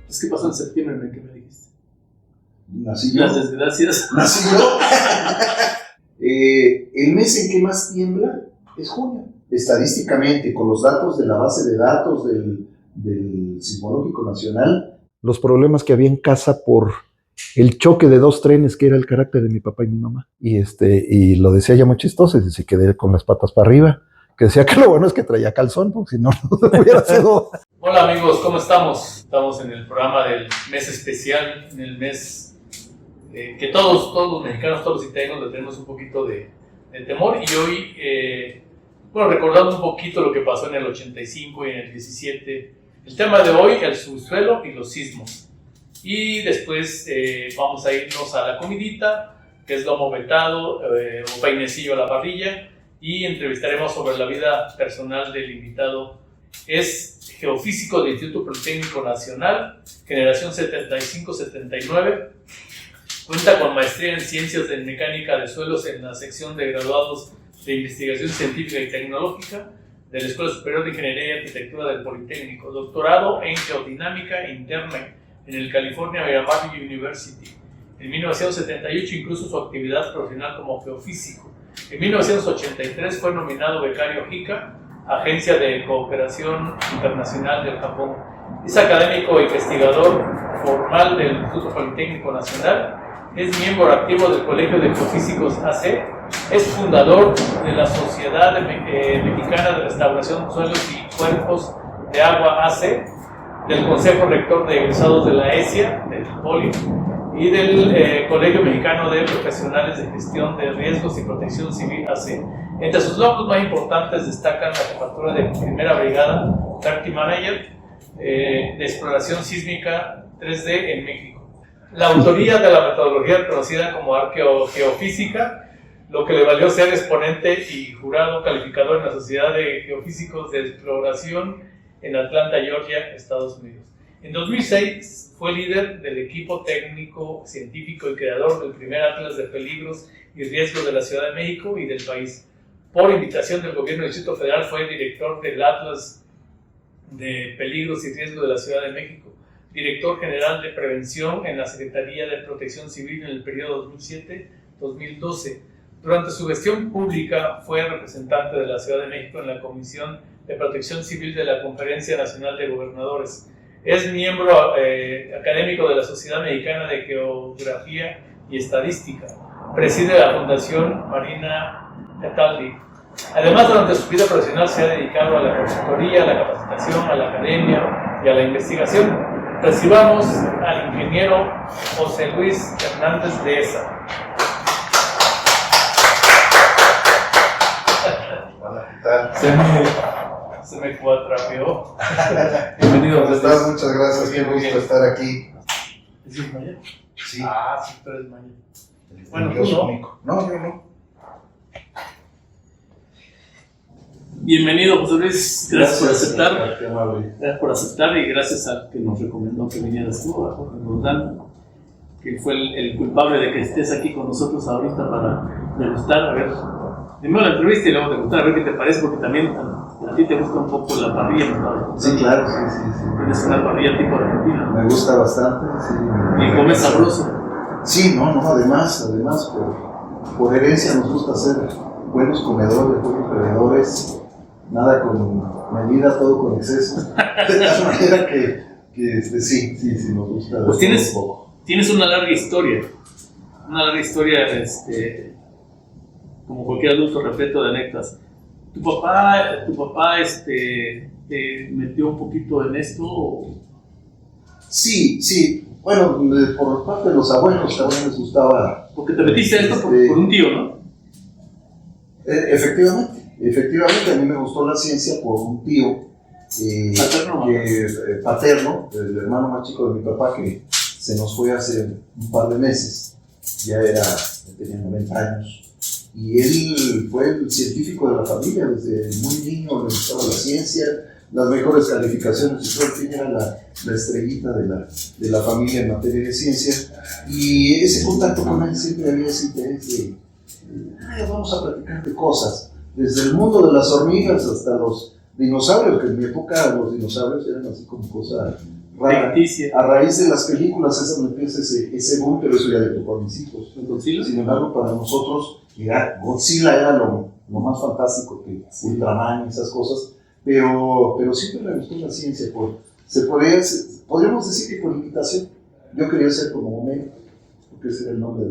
¿Qué pasó en septiembre que me dijiste? Nací yo. Las desgracias. Nací yo. El mes en que más tiembla es junio. Estadísticamente, con los datos de la base de datos del Sismológico Nacional, los problemas que había en casa por el choque de dos trenes, que era el carácter de mi papá y mi mamá. Y lo decía ya muy chistoso, y se quedé con las patas para arriba, que decía que lo bueno es que traía calzón, porque si no, no hubiera sido... Hola amigos, ¿cómo estamos? Estamos en el programa del mes especial, en el mes que todos los mexicanos, todos los italianos le tenemos un poquito de temor, y hoy, recordando un poquito lo que pasó en el 85 y en el 17, el tema de hoy, el subsuelo y los sismos. Y después vamos a irnos a la comidita, que es lomo vetado, un peinecillo a la parrilla, y entrevistaremos sobre la vida personal del invitado. Es geofísico del Instituto Politécnico Nacional, generación 75-79. Cuenta con maestría en Ciencias de Mecánica de Suelos en la sección de graduados de Investigación Científica y Tecnológica de la Escuela Superior de Ingeniería y Arquitectura del Politécnico. Doctorado en Geodinámica Interna en el California Miramar University. En 1978 incluso su actividad profesional como geofísico. En 1983 fue nominado becario JICA, Agencia de Cooperación Internacional del Japón. Es académico e investigador formal del Instituto Politécnico Nacional. Es miembro activo del Colegio de Geofísicos AC. Es fundador de la Sociedad Mexicana de Restauración de Suelos y Cuerpos de Agua AC, del Consejo Rector de Egresados de la ESIA, del POLI, y del Colegio Mexicano de Profesionales de Gestión de Riesgos y Protección Civil AC. Entre sus logros más importantes destacan la jefatura de Primera Brigada Tracking Manager de Exploración Sísmica 3D en México. La autoría de la metodología conocida como arqueogeofísica, lo que le valió ser exponente y jurado calificador en la Sociedad de Geofísicos de Exploración en Atlanta, Georgia, Estados Unidos. En 2006 fue líder del equipo técnico, científico y creador del primer Atlas de Peligros y Riesgos de la Ciudad de México y del país. Por invitación del Gobierno del Distrito Federal fue director del Atlas de Peligros y Riesgos de la Ciudad de México, director general de Prevención en la Secretaría de Protección Civil en el periodo 2007-2012. Durante su gestión pública fue representante de la Ciudad de México en la Comisión de Protección Civil de la Conferencia Nacional de Gobernadores. Es miembro académico de la Sociedad Mexicana de Geografía y Estadística. Preside la Fundación Marina Cataldi. Además, durante su vida profesional se ha dedicado a la consultoría, a la capacitación, a la academia y a la investigación. Recibamos al ingeniero José Luis Hernández de ESA. Hola, ¿qué tal? Se me cuatrapeó. Bienvenido. ¿Cómo estás? Muchas gracias, qué gusto estar aquí. ¿Es Maya? Sí. Ah, sí, tú eres Maya. Bueno, tú no. único. No, yo no. Bienvenido, José Luis. Gracias por aceptar. Qué amable. Gracias por aceptar y gracias al que nos recomendó que vinieras tú, a Jorge Roldán, que fue el culpable de que estés aquí con nosotros ahorita para degustar, a ver, primero la entrevista y luego degustar, a ver qué te parece, porque también a ti te gusta un poco la parrilla, ¿no? Sí, claro, sí. Tienes una parrilla tipo argentina. Me gusta bastante, sí. Y comes sabroso. Sí, además, por herencia nos gusta ser buenos comedores, buenos bebedores, nada con medida, todo con exceso. De tal manera que sí, nos gusta. Pues tienes una larga historia, como cualquier adulto repleto de anécdotas. ¿Tu papá te metió un poquito en esto? Sí. Bueno, por parte de los abuelos también les gustaba. Porque te metiste a esto por un tío, ¿no? Efectivamente, a mí me gustó la ciencia por un tío paterno, el hermano más chico de mi papá, que se nos fue hace un par de meses. Ya tenía 90 años. Y él fue el científico de la familia, desde muy niño le gustaba la ciencia, las mejores calificaciones, y todo el fin era la estrellita de la familia en materia de ciencia. Y ese contacto con él siempre había ese interés de vamos a platicar de cosas, desde el mundo de las hormigas hasta los dinosaurios, que en mi época los dinosaurios eran así como cosa ficticia. A raíz de las películas es donde empieza ese boom, pero eso ya le tocó a mis hijos. Sin embargo, para nosotros Godzilla era lo más fantástico, que Ultraman y esas cosas, pero siempre me gustó la ciencia. Podríamos decir que por invitación. Yo quería ser como Homero, porque ese era el nombre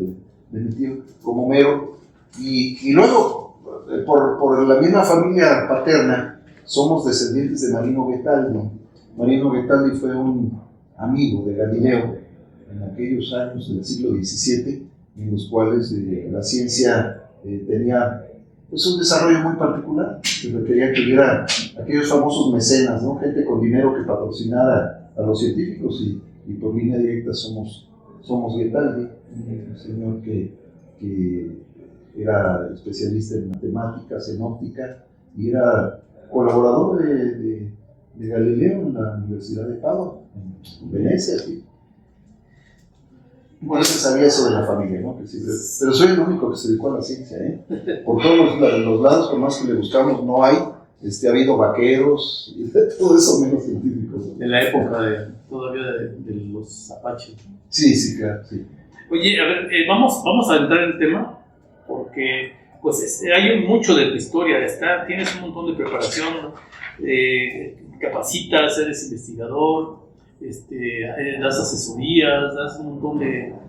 de mi tío, como Homero, y luego, por la misma familia paterna, somos descendientes de Marino Ghetaldi. Marino Ghetaldi fue un amigo de Galileo en aquellos años del siglo XVII, en los cuales la ciencia tenía pues, un desarrollo muy particular, que requería que hubiera aquellos famosos mecenas, ¿no? Gente con dinero que patrocinara a los científicos, y por línea directa somos Ghetaldi, un señor que era especialista en matemáticas, en óptica, y era colaborador de Galileo en la Universidad de Padua, en Venecia, ¿sí? Bueno, se sabía eso de la familia, ¿no? Pero soy el único que se dedicó a la ciencia, ¿eh? Por todos los lados, por más que le buscamos, no hay. Ha habido vaqueros y todo eso, menos científicos, ¿no? De la época todavía de los apaches. Sí, claro, sí. Oye, a ver, vamos a entrar en el tema, porque pues hay mucho de tu historia, tienes un montón de preparación, capacitas, eres investigador, das asesorías, das un montón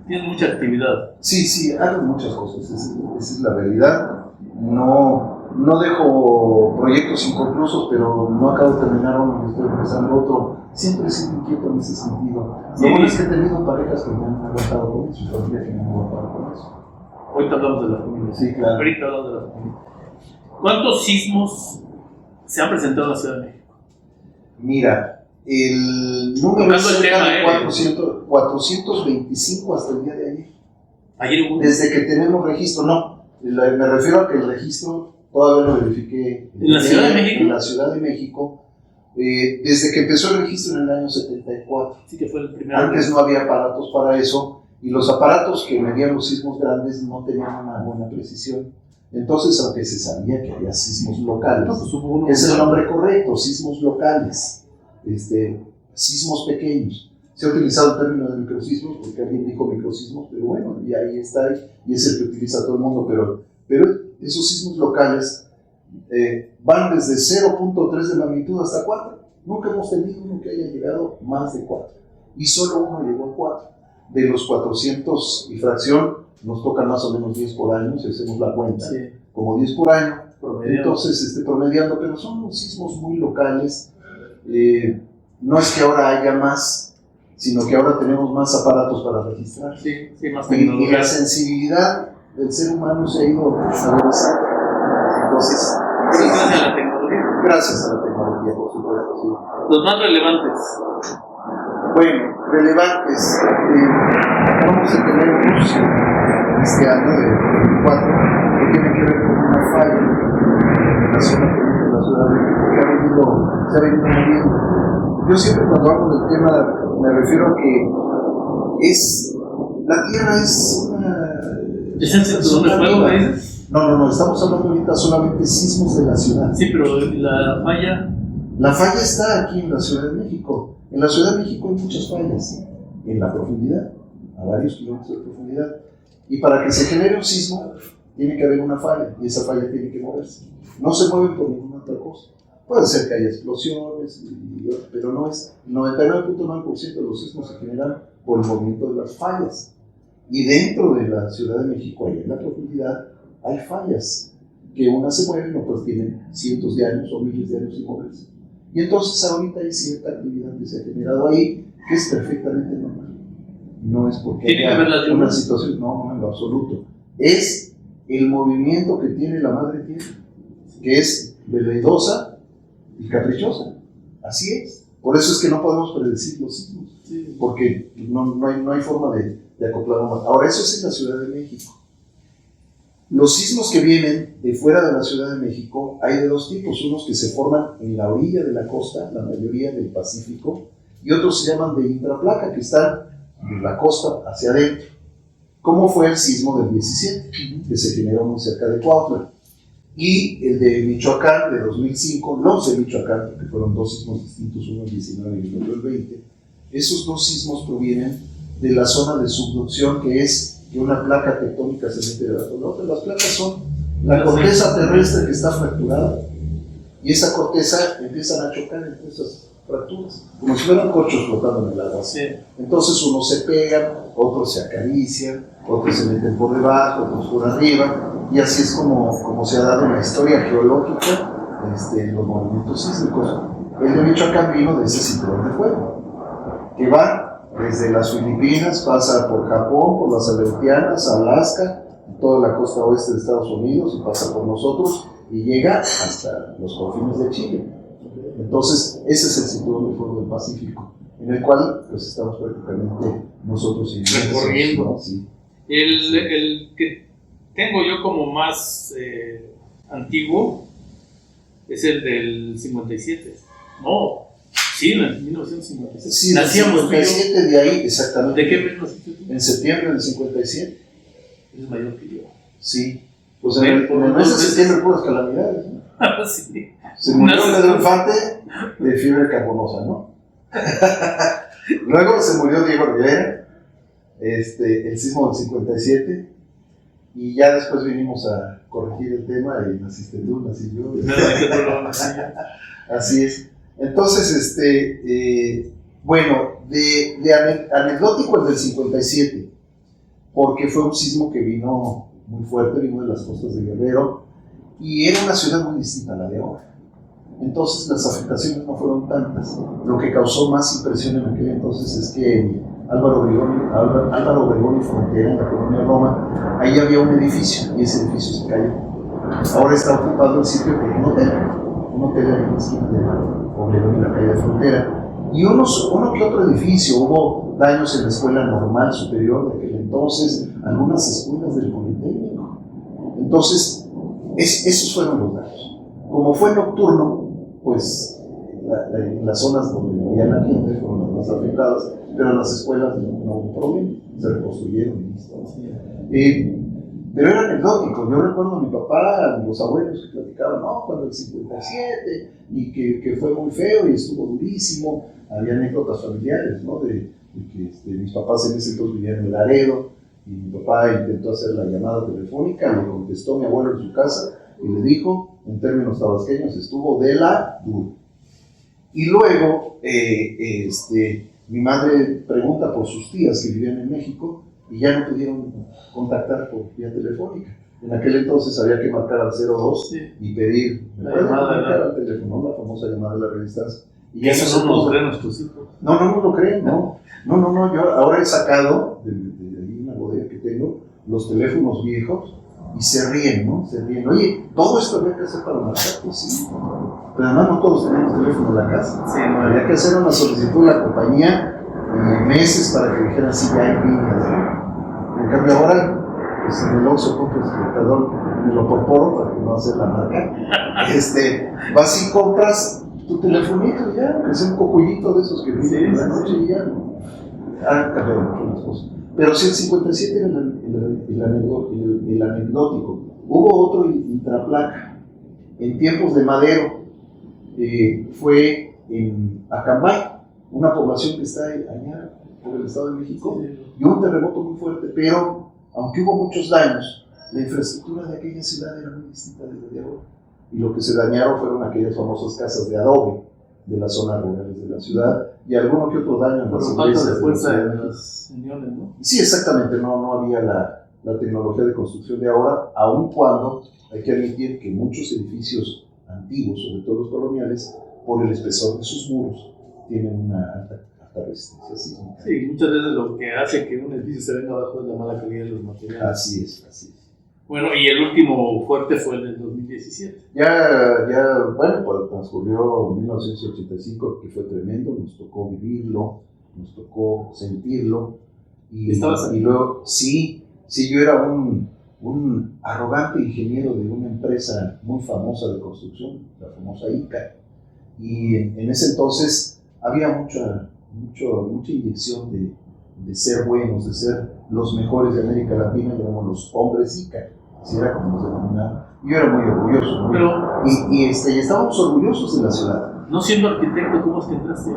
tienes mucha actividad. Sí, hago muchas cosas, esa es la realidad. No dejo proyectos inconclusos, pero no acabo de terminar uno y estoy empezando otro. Siempre he sido inquieto en ese sentido. Sí. Lo bueno es que he tenido parejas que me han aguantado con eso, familia que me han aguantado con eso. Ahorita hablamos de la familia. Sí, claro. Ahorita hablamos de la familia. ¿Cuántos sismos se han presentado en la Ciudad de México? Mira, el número es cerca de 425 hasta el día de ayer. Ayer hubo. Desde que tenemos registro, no. Me refiero a que el registro todavía lo verifiqué. ¿En la Ciudad de México? En la Ciudad de México. Desde que empezó el registro en el año 74. Sí, que fue el primer. Antes no había aparatos para eso, y los aparatos que medían los sismos grandes no tenían una buena precisión. Entonces, aunque se sabía que había sismos locales, es el nombre correcto, sismos locales, sismos pequeños. Se ha utilizado el término de microsismos porque alguien dijo microsismos, pero bueno, y ahí está, y es el que utiliza todo el mundo, pero esos sismos locales van desde 0.3 de magnitud hasta 4. Nunca hemos tenido uno que haya llegado más de 4, y solo uno llegó a 4. De los 400 y fracción, nos tocan más o menos 10 por año, si hacemos la cuenta, sí, como 10 por año, entonces promediando, pero son los sismos muy locales. No es que ahora haya más, sino que ahora tenemos más aparatos para registrar. Sí, más tecnología. Y la sensibilidad del ser humano se ha ido favorecendo. Entonces, sí, gracias a la tecnología. Gracias a la tecnología, por supuesto, sí. Los más relevantes. Bueno, relevantes. Vamos a tener unos este año de 24 que tienen que ver con una falla en la zona de la Ciudad de México que se ha venido moviendo. Yo siempre cuando hablo del tema me refiero a que la Tierra es una... ¿Es el cinturón de fuego, me dices? No, estamos hablando ahorita solamente de sismos de la ciudad. Sí, pero la falla... La falla está aquí en la Ciudad de México. En la Ciudad de México hay muchas fallas, en la profundidad, a varios kilómetros de profundidad. Y para que se genere un sismo, tiene que haber una falla, y esa falla tiene que moverse. No se mueve por ninguna otra cosa. Puede ser que haya explosiones, pero no es. El 99.9% de los sismos se generan por el movimiento de las fallas. Y dentro de la Ciudad de México, ahí en la profundidad, hay fallas, que unas se mueven, otras tienen cientos de años o miles de años sin moverse. Y entonces ahorita hay cierta actividad que se ha generado ahí, que es perfectamente normal. No es porque haya una situación, no, en lo absoluto. Es el movimiento que tiene la madre tierra, que es veleidosa y caprichosa. Así es. Por eso es que no podemos predecir los sismos, porque no hay forma de acoplar más. Ahora, eso es en la Ciudad de México. Los sismos que vienen de fuera de la Ciudad de México hay de dos tipos, unos que se forman en la orilla de la costa, la mayoría del Pacífico, y otros se llaman de intraplaca, que están de la costa hacia adentro. ¿Cómo fue el sismo del 17, que se generó muy cerca de Cuautla? Y el de Michoacán de 2005, los de Michoacán, porque fueron dos sismos distintos, uno el 19 y el otro el 20, Esos dos sismos provienen de la zona de subducción, que es que una placa tectónica se mete debajo de la otra. Las placas son la corteza terrestre que está fracturada, y esa corteza empiezan a chocar entre esas fracturas, como si fueran corchos flotando en el agua. Sí. Entonces unos se pegan, otros se acarician, otros se meten por debajo, otros por arriba, y así es como se ha dado en la historia geológica los movimientos sísmicos. El de Michoacán vino de ese cinturón de fuego, que va desde las Filipinas, pasa por Japón, por las Aleutianas, Alaska, toda la costa oeste de Estados Unidos, y pasa por nosotros y llega hasta los confines de Chile. Entonces, ese es el cinturón de fuego del Pacífico, en el cual pues estamos prácticamente nosotros recorriendo. ¿no? Sí. El que tengo yo como más antiguo es el del 57. No, sí, en 1957. Sí, nacíamos 57 de ahí, exactamente. ¿De qué mes naciste tú? En septiembre del 57. Es mayor que yo. Sí. Pues en el mes de septiembre puras calamidades, ¿no? Sí. Se murió Pedro Infante de fiebre carbonosa, ¿no? Luego se murió Diego Rivera, el sismo del 57, y ya después vinimos a corregir el tema, y naciste tú, nací yo. Así es. Entonces, bueno, de anecdótico el del 57, porque fue un sismo que vino muy fuerte, vino de las costas de Guerrero, y era una ciudad muy distinta a la de ahora. Entonces las afectaciones no fueron tantas. Lo que causó más impresión en aquel entonces es que Álvaro Obregón y Frontera, en la colonia Roma, ahí había un edificio, y ese edificio se cayó. Ahora está ocupado el sitio por un hotel en la esquina de Obregón y la calle de Frontera, y uno que otro edificio. Hubo daños en la escuela normal superior de aquel entonces, algunas escuelas del Politécnico. Entonces, esos fueron los daños. Como fue nocturno, pues las zonas donde vivía la gente fueron las más afectadas, pero en las escuelas no hubo problema, se reconstruyeron y listo. Pero era anecdótico. Yo recuerdo a mi papá, a los abuelos que platicaban, no, cuando el 57, y que fue muy feo y estuvo durísimo. Había anécdotas familiares, ¿no? De que mis papás en ese entonces vivían en Laredo, y mi papá intentó hacer la llamada telefónica, le contestó mi abuelo en su casa y le dijo, en términos tabasqueños, estuvo de la dura. Y luego mi madre pregunta por sus tías que vivían en México y ya no pudieron contactar por vía telefónica. En aquel entonces había que marcar al 02 y pedir, ¿me pueden marcar al teléfono? La famosa llamada de la revista. Y eso no nos creen nuestros hijos. No lo creen, no. Yo ahora he sacado de ahí una bodega que tengo los teléfonos viejos y se ríen, ¿no? Se ríen. Oye, todo esto había que hacer para marcar, pues sí. Pero además no todos tenemos teléfono en la casa. Sí, no, había que hacer una solicitud a la compañía meses para que dijeran si ya hay líneas, ¿no? En cambio ahora, pues en el Oxxo compras, perdón, en el Oporporo, para que no hacer la marca, vas y compras tu telefonito y ya, que sea un cocullito de esos que vienen en la noche y ya, ¿no? Han cambiado mucho las cosas. Pero si el 57 era el anecdótico, hubo otro intraplaca. En tiempos de Madero, fue en Acambay, una población que está allá por el Estado de México, y hubo un terremoto muy fuerte, pero aunque hubo muchos daños, la infraestructura de aquella ciudad era muy distinta de la de ahora. Y lo que se dañaron fueron aquellas famosas casas de adobe de las zonas rurales de la ciudad, y alguno que otro daño en las iglesias de fuerza de las uniones, ¿no? Sí, exactamente, no había la tecnología de construcción de ahora, aun cuando hay que admitir que muchos edificios antiguos, sobre todo los coloniales, por el espesor de sus muros, tienen una alta resistencia sísmica. Sí, muchas veces lo que hace que un edificio se venga abajo es la mala calidad de los materiales. Así es. Bueno, y el último fuerte fue el del 2017. Bueno, pues transcurrió 1985, que fue tremendo, nos tocó vivirlo, nos tocó sentirlo. Y luego, sí, yo era un arrogante ingeniero de una empresa muy famosa de construcción, la famosa ICA. Y en ese entonces había mucha inyección de ser buenos, de ser los mejores de América Latina, llamamos los hombres ICA. Así era como nos denominaban. Yo era muy orgulloso, ¿no? Pero, y estábamos orgullosos de la ciudad. No siendo arquitecto, ¿cómo es que entraste?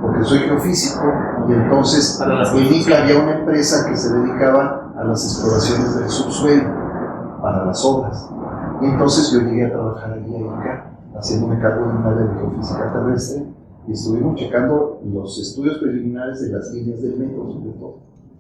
porque soy geofísico, y entonces en Ica había una empresa que se dedicaba a las exploraciones del subsuelo para las obras. Y entonces yo llegué a trabajar allí a Ica, haciéndome cargo de un área de geofísica terrestre, y estuvimos checando los estudios preliminares de las líneas del metro, sobre todo.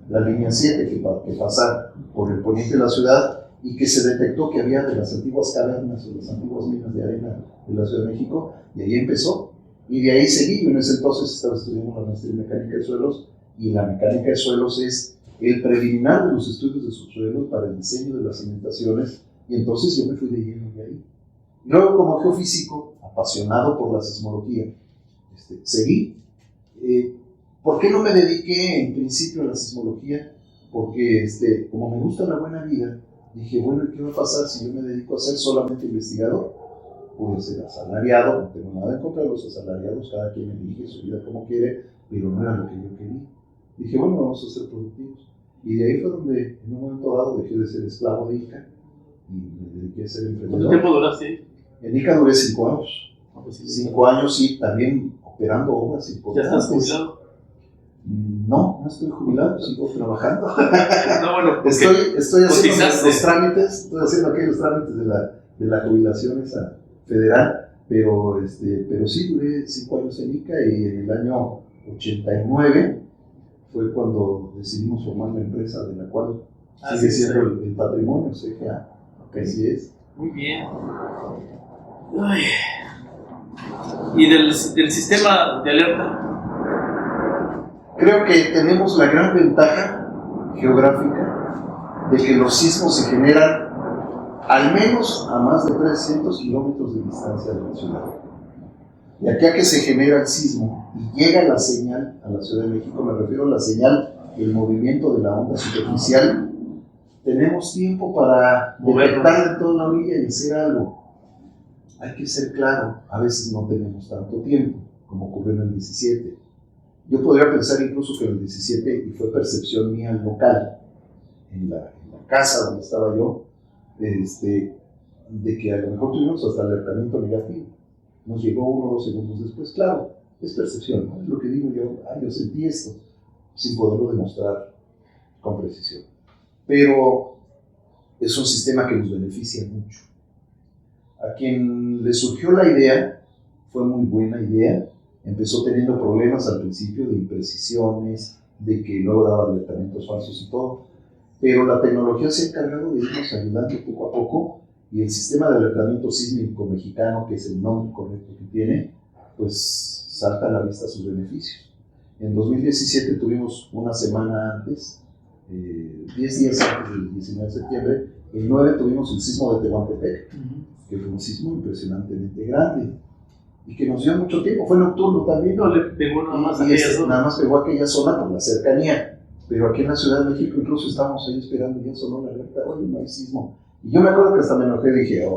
La línea 7 que pasa por el poniente de la ciudad y que se detectó que había de las antiguas cavernas o las antiguas minas de arena de la Ciudad de México, y ahí empezó. Y de ahí seguí. Yo en ese entonces estaba estudiando la maestría en mecánica de suelos, y la mecánica de suelos es el preliminar de los estudios de subsuelos para el diseño de las cimentaciones, y entonces yo me fui de lleno de ahí. Luego, como geofísico, apasionado por la sismología, seguí. ¿Por qué no me dediqué en principio a la sismología? Porque como me gusta la buena vida, dije, bueno, ¿qué va a pasar si yo me dedico a ser solamente investigador? Puedo ser asalariado, no tengo nada en contra de los asalariados, cada quien elige su vida como quiere, pero no era lo que yo quería. Dije, bueno, vamos a ser productivos. Y de ahí fue donde, en un momento dado, dejé de ser esclavo de Ica y me dediqué a ser emprendedor. ¿Cuánto tiempo duraste? En Ica duré 5 años. Pues sí, 5 años, y también operando obras importantes. ¿Ya estás jubilado? No estoy jubilado, sigo trabajando. No, bueno, estoy haciendo los trámites, estoy haciendo aquellos trámites de la jubilación esa federal, pero sí duré 5 años en Ica, y en el año 89 fue cuando decidimos formar la empresa de la cual sigue siendo el patrimonio CGA. Okay. Así es. Muy bien. Ay. ¿Y del sistema de alerta? Creo que tenemos la gran ventaja geográfica de que los sismos se generan al menos a más de 300 kilómetros de distancia de la ciudad. De aquí a que se genera el sismo y llega la señal a la Ciudad de México, me refiero a la señal, el movimiento de la onda superficial, tenemos tiempo para detectar de toda la orilla y hacer algo. Hay que ser claro, a veces no tenemos tanto tiempo, como ocurrió en el 17. Yo podría pensar incluso que en el 17, y fue percepción mía local, en la casa donde estaba yo, de que a lo mejor tuvimos hasta alertamiento negativo. Nos llegó 1 o 2 segundos después. Claro, es percepción, ¿no? Es lo que digo yo sentí esto, sin poderlo demostrar con precisión. Pero es un sistema que nos beneficia mucho. A quien le surgió la idea, fue muy buena idea. Empezó teniendo problemas al principio de imprecisiones, de que luego daba alertamientos falsos y todo, pero la tecnología se ha encargado de irnos ayudando poco a poco, y el sistema de alertamiento sísmico mexicano, que es el nombre correcto que tiene, pues salta a la vista sus beneficios. En 2017 tuvimos una semana antes, 10 días antes del 19 de septiembre, el 9 tuvimos el sismo de Tehuantepec, que fue un sismo impresionantemente grande y que nos dio mucho tiempo. Fue nocturno también. No, le pegó nada más nada más pegó a aquella zona por la cercanía. Pero aquí en la Ciudad de México incluso estábamos ahí esperando, y ya sonó la alerta, oye, no hay sismo. Y yo me acuerdo que hasta me enojé y dije,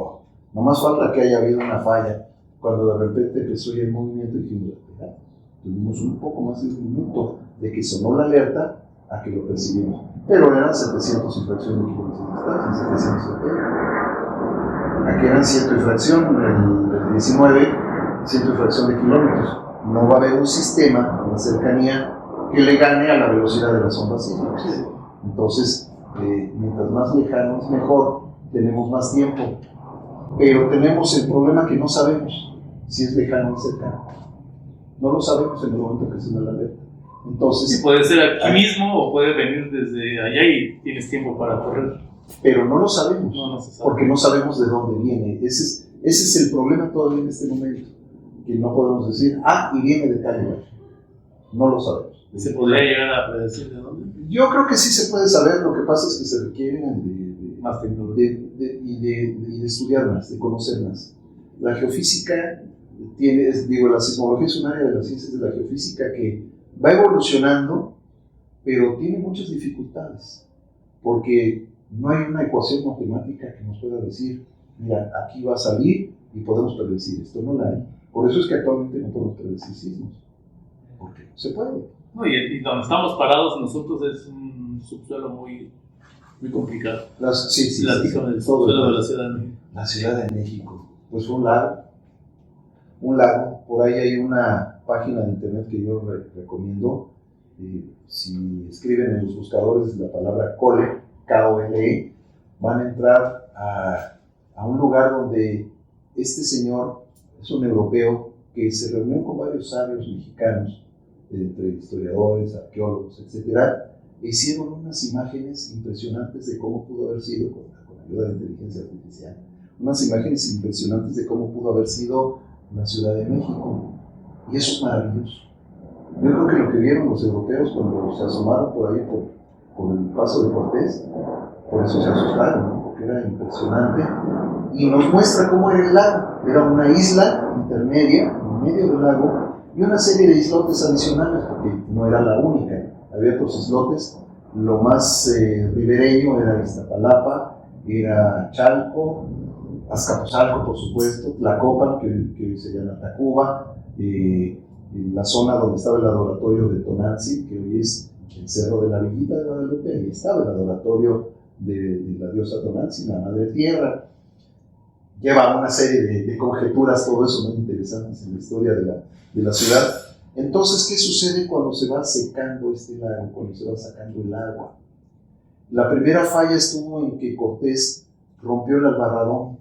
nomás falta que haya habido una falla. Cuando de repente empezó ya el movimiento, dijimos, tuvimos un poco más de un minuto de que sonó la alerta a que lo percibimos. Pero eran 700 y fracción de kilómetros de distancia, 770. Aquí eran 100 y fracción, el 19, 100 y fracción de kilómetros. No va a haber un sistema con la cercanía que le gane a la velocidad de las ondas sísmicas. Entonces, mientras más lejano es mejor, tenemos más tiempo. Pero tenemos el problema que no sabemos si es lejano o cercano. No lo sabemos en el momento que suena la alerta. Entonces, sí, puede ser aquí mismo o puede venir desde allá y tienes tiempo para correr. Pero no lo sabemos, no se sabe. Porque no sabemos de dónde viene. Ese es el problema todavía en este momento, que no podemos decir, y viene de tal lugar. No lo sabemos. ¿Se podría llegar a predecir de dónde? Yo creo que sí se puede saber, lo que pasa es que se requiere más tecnología y de estudiar más, de conocer más. La geofísica la sismología es un área de las ciencias de la geofísica que va evolucionando, pero tiene muchas dificultades, porque no hay una ecuación matemática que nos pueda decir, mira, aquí va a salir y podemos predecir esto, no la hay. Por eso es que actualmente no podemos predecir sismos, porque no se puede. No, y donde estamos parados nosotros es un subsuelo muy complicado. Platícame del subsuelo de la Ciudad de México. La Ciudad de México, pues fue un lago. un lago. Por ahí hay una página de internet que yo recomiendo. Si escriben en los buscadores la palabra Cole, K-O-L-E, van a entrar a un lugar donde este señor es un europeo que se reunió con varios sabios mexicanos, entre historiadores, arqueólogos, etcétera, e hicieron unas imágenes impresionantes de cómo pudo haber sido, con ayuda de inteligencia artificial, unas imágenes impresionantes de cómo pudo haber sido la Ciudad de México. Y eso es maravilloso. Yo creo que lo que vieron los europeos cuando se asomaron por ahí por el paso de Cortés, por eso se asustaron, ¿no? Porque era impresionante. Y nos muestra cómo era el lago. Era una isla intermedia, en medio del lago, y una serie de islotes adicionales, porque no era la única. Había otros islotes. Lo más ribereño era Iztapalapa, era Chalco, Azcapotzalco, por supuesto, Tlacopan, que hoy se llama Tacuba, la zona donde estaba el adoratorio de Tonantzin, que hoy es el Cerro de la Villita de Guadalupe, ahí estaba el adoratorio de la diosa Tonantzin, la Madre Tierra. Lleva una serie de conjeturas, todo eso muy interesantes en la historia de la ciudad. Entonces, ¿qué sucede cuando se va secando este lago, cuando se va sacando el agua? La primera falla estuvo en que Cortés rompió el Albarradón.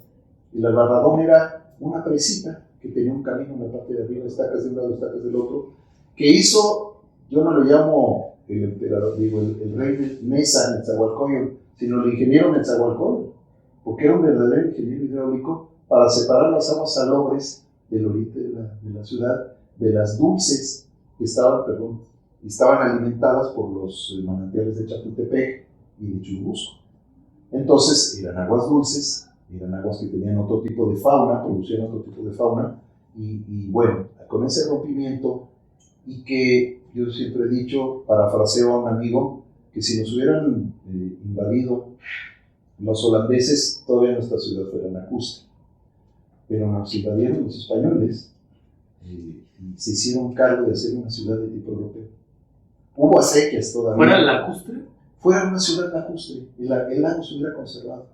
El Albarradón era una presita que tenía un camino en la parte de arriba, estacas de un lado, estacas del otro, que hizo, yo no le llamo el emperador, digo, el rey de Mesa, Netzahualcóyotl, sino el ingeniero Netzahualcóyotl, porque era un verdadero ingeniero hidráulico para separar las aguas salobres del oriente de la ciudad de las dulces que estaban alimentadas por los manantiales de Chapultepec y de Churubusco. Entonces eran aguas dulces, eran aguas que tenían otro tipo de fauna, producían otro tipo de fauna, y bueno, con ese rompimiento, y que yo siempre he dicho, parafraseo a un amigo, que si nos hubieran invadido los holandeses, todavía nuestra ciudad fuera lacustre, pero nos invadieron los españoles y se hicieron cargo de hacer una ciudad de tipo europeo. Hubo acequias todavía. ¿Fuera lacustre? Fuera una ciudad lacustre, el lago se hubiera conservado.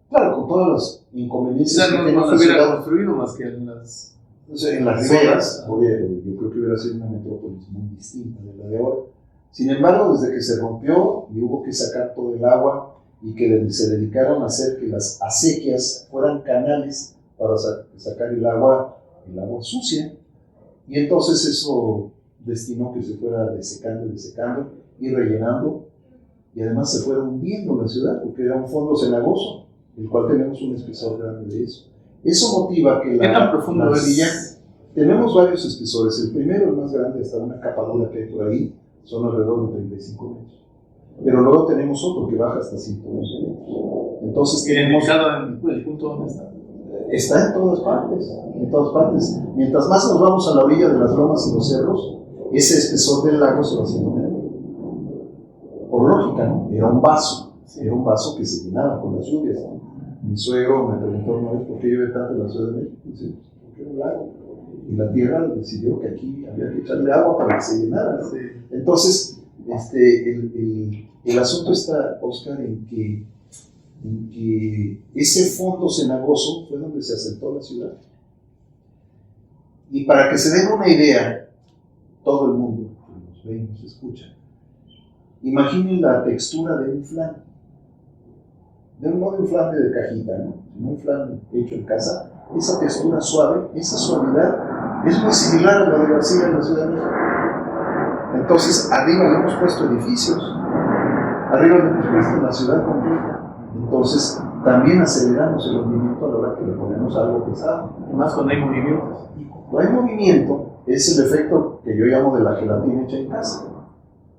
Claro, con todas las inconveniencias que no se hubiera construido más que en las... en las riberas, yo creo que hubiera sido una metrópolis muy distinta de la de ahora. Sin embargo, desde que se rompió y hubo que sacar todo el agua y que se dedicaron a hacer que las acequias fueran canales para sacar el agua sucia, y entonces eso destinó que se fuera desecando y rellenando, y además se fuera hundiendo la ciudad, porque era un fondo cenagoso, el cual tenemos un espesor grande de eso. Eso motiva que ¿Qué tan profundo arcilla, es? Tenemos varios espesores. El primero, el más grande, hasta una capadura que hay por ahí, son alrededor de 35 metros. Pero luego tenemos otro que baja hasta 120 metros. Entonces tenemos... ¿En el punto donde está? Está en todas partes, en todas partes. Mientras más nos vamos a la orilla de las lomas y los cerros, ese espesor del lago se va haciendo menor. Por lógica, ¿no? Era un vaso que se llenaba con las lluvias. Mi suegro me preguntó una vez por qué llueve tanto en la Ciudad de México. Dice, porque era un lago. Y la tierra decidió que aquí había que echarle agua para que se llenara. Sí. Entonces, el asunto está, Oscar, en que ese fondo cenagoso fue donde se asentó la ciudad. Y para que se den una idea, todo el mundo que nos ve y nos escucha, imaginen la textura de un flan. No de un flan de cajita, ¿no? Sino un flan hecho en casa. Esa textura suave, esa suavidad, es muy similar a la de García en la Ciudad de México. Entonces, arriba le hemos puesto edificios, arriba le hemos puesto la ciudad completa. Entonces, también aceleramos el hundimiento a la hora que le ponemos algo pesado. Más cuando hay movimientos. Y cuando hay movimiento, es el efecto que yo llamo de la gelatina hecha en casa.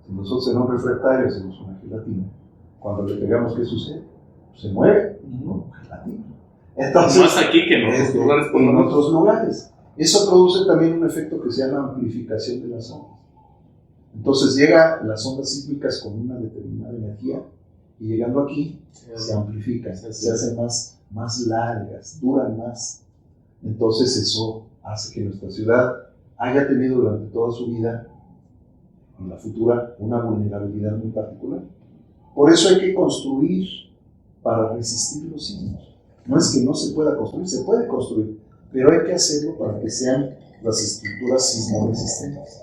Si nosotros en un refractario hacemos una gelatina, cuando le pegamos, ¿qué sucede? Se mueve con gelatina. Entonces, más aquí que en otros lugares. En otros lugares. Eso produce también un efecto que se llama amplificación de las ondas. Entonces llega las ondas sísmicas con una determinada energía y llegando aquí se amplifican, se hacen más largas, duran más. Entonces eso hace que nuestra ciudad haya tenido durante toda su vida, en la futura, una vulnerabilidad muy particular. Por eso hay que construir para resistir los sismos. No es que no se pueda construir, se puede construir, pero hay que hacerlo para que sean las estructuras sismoresistentes.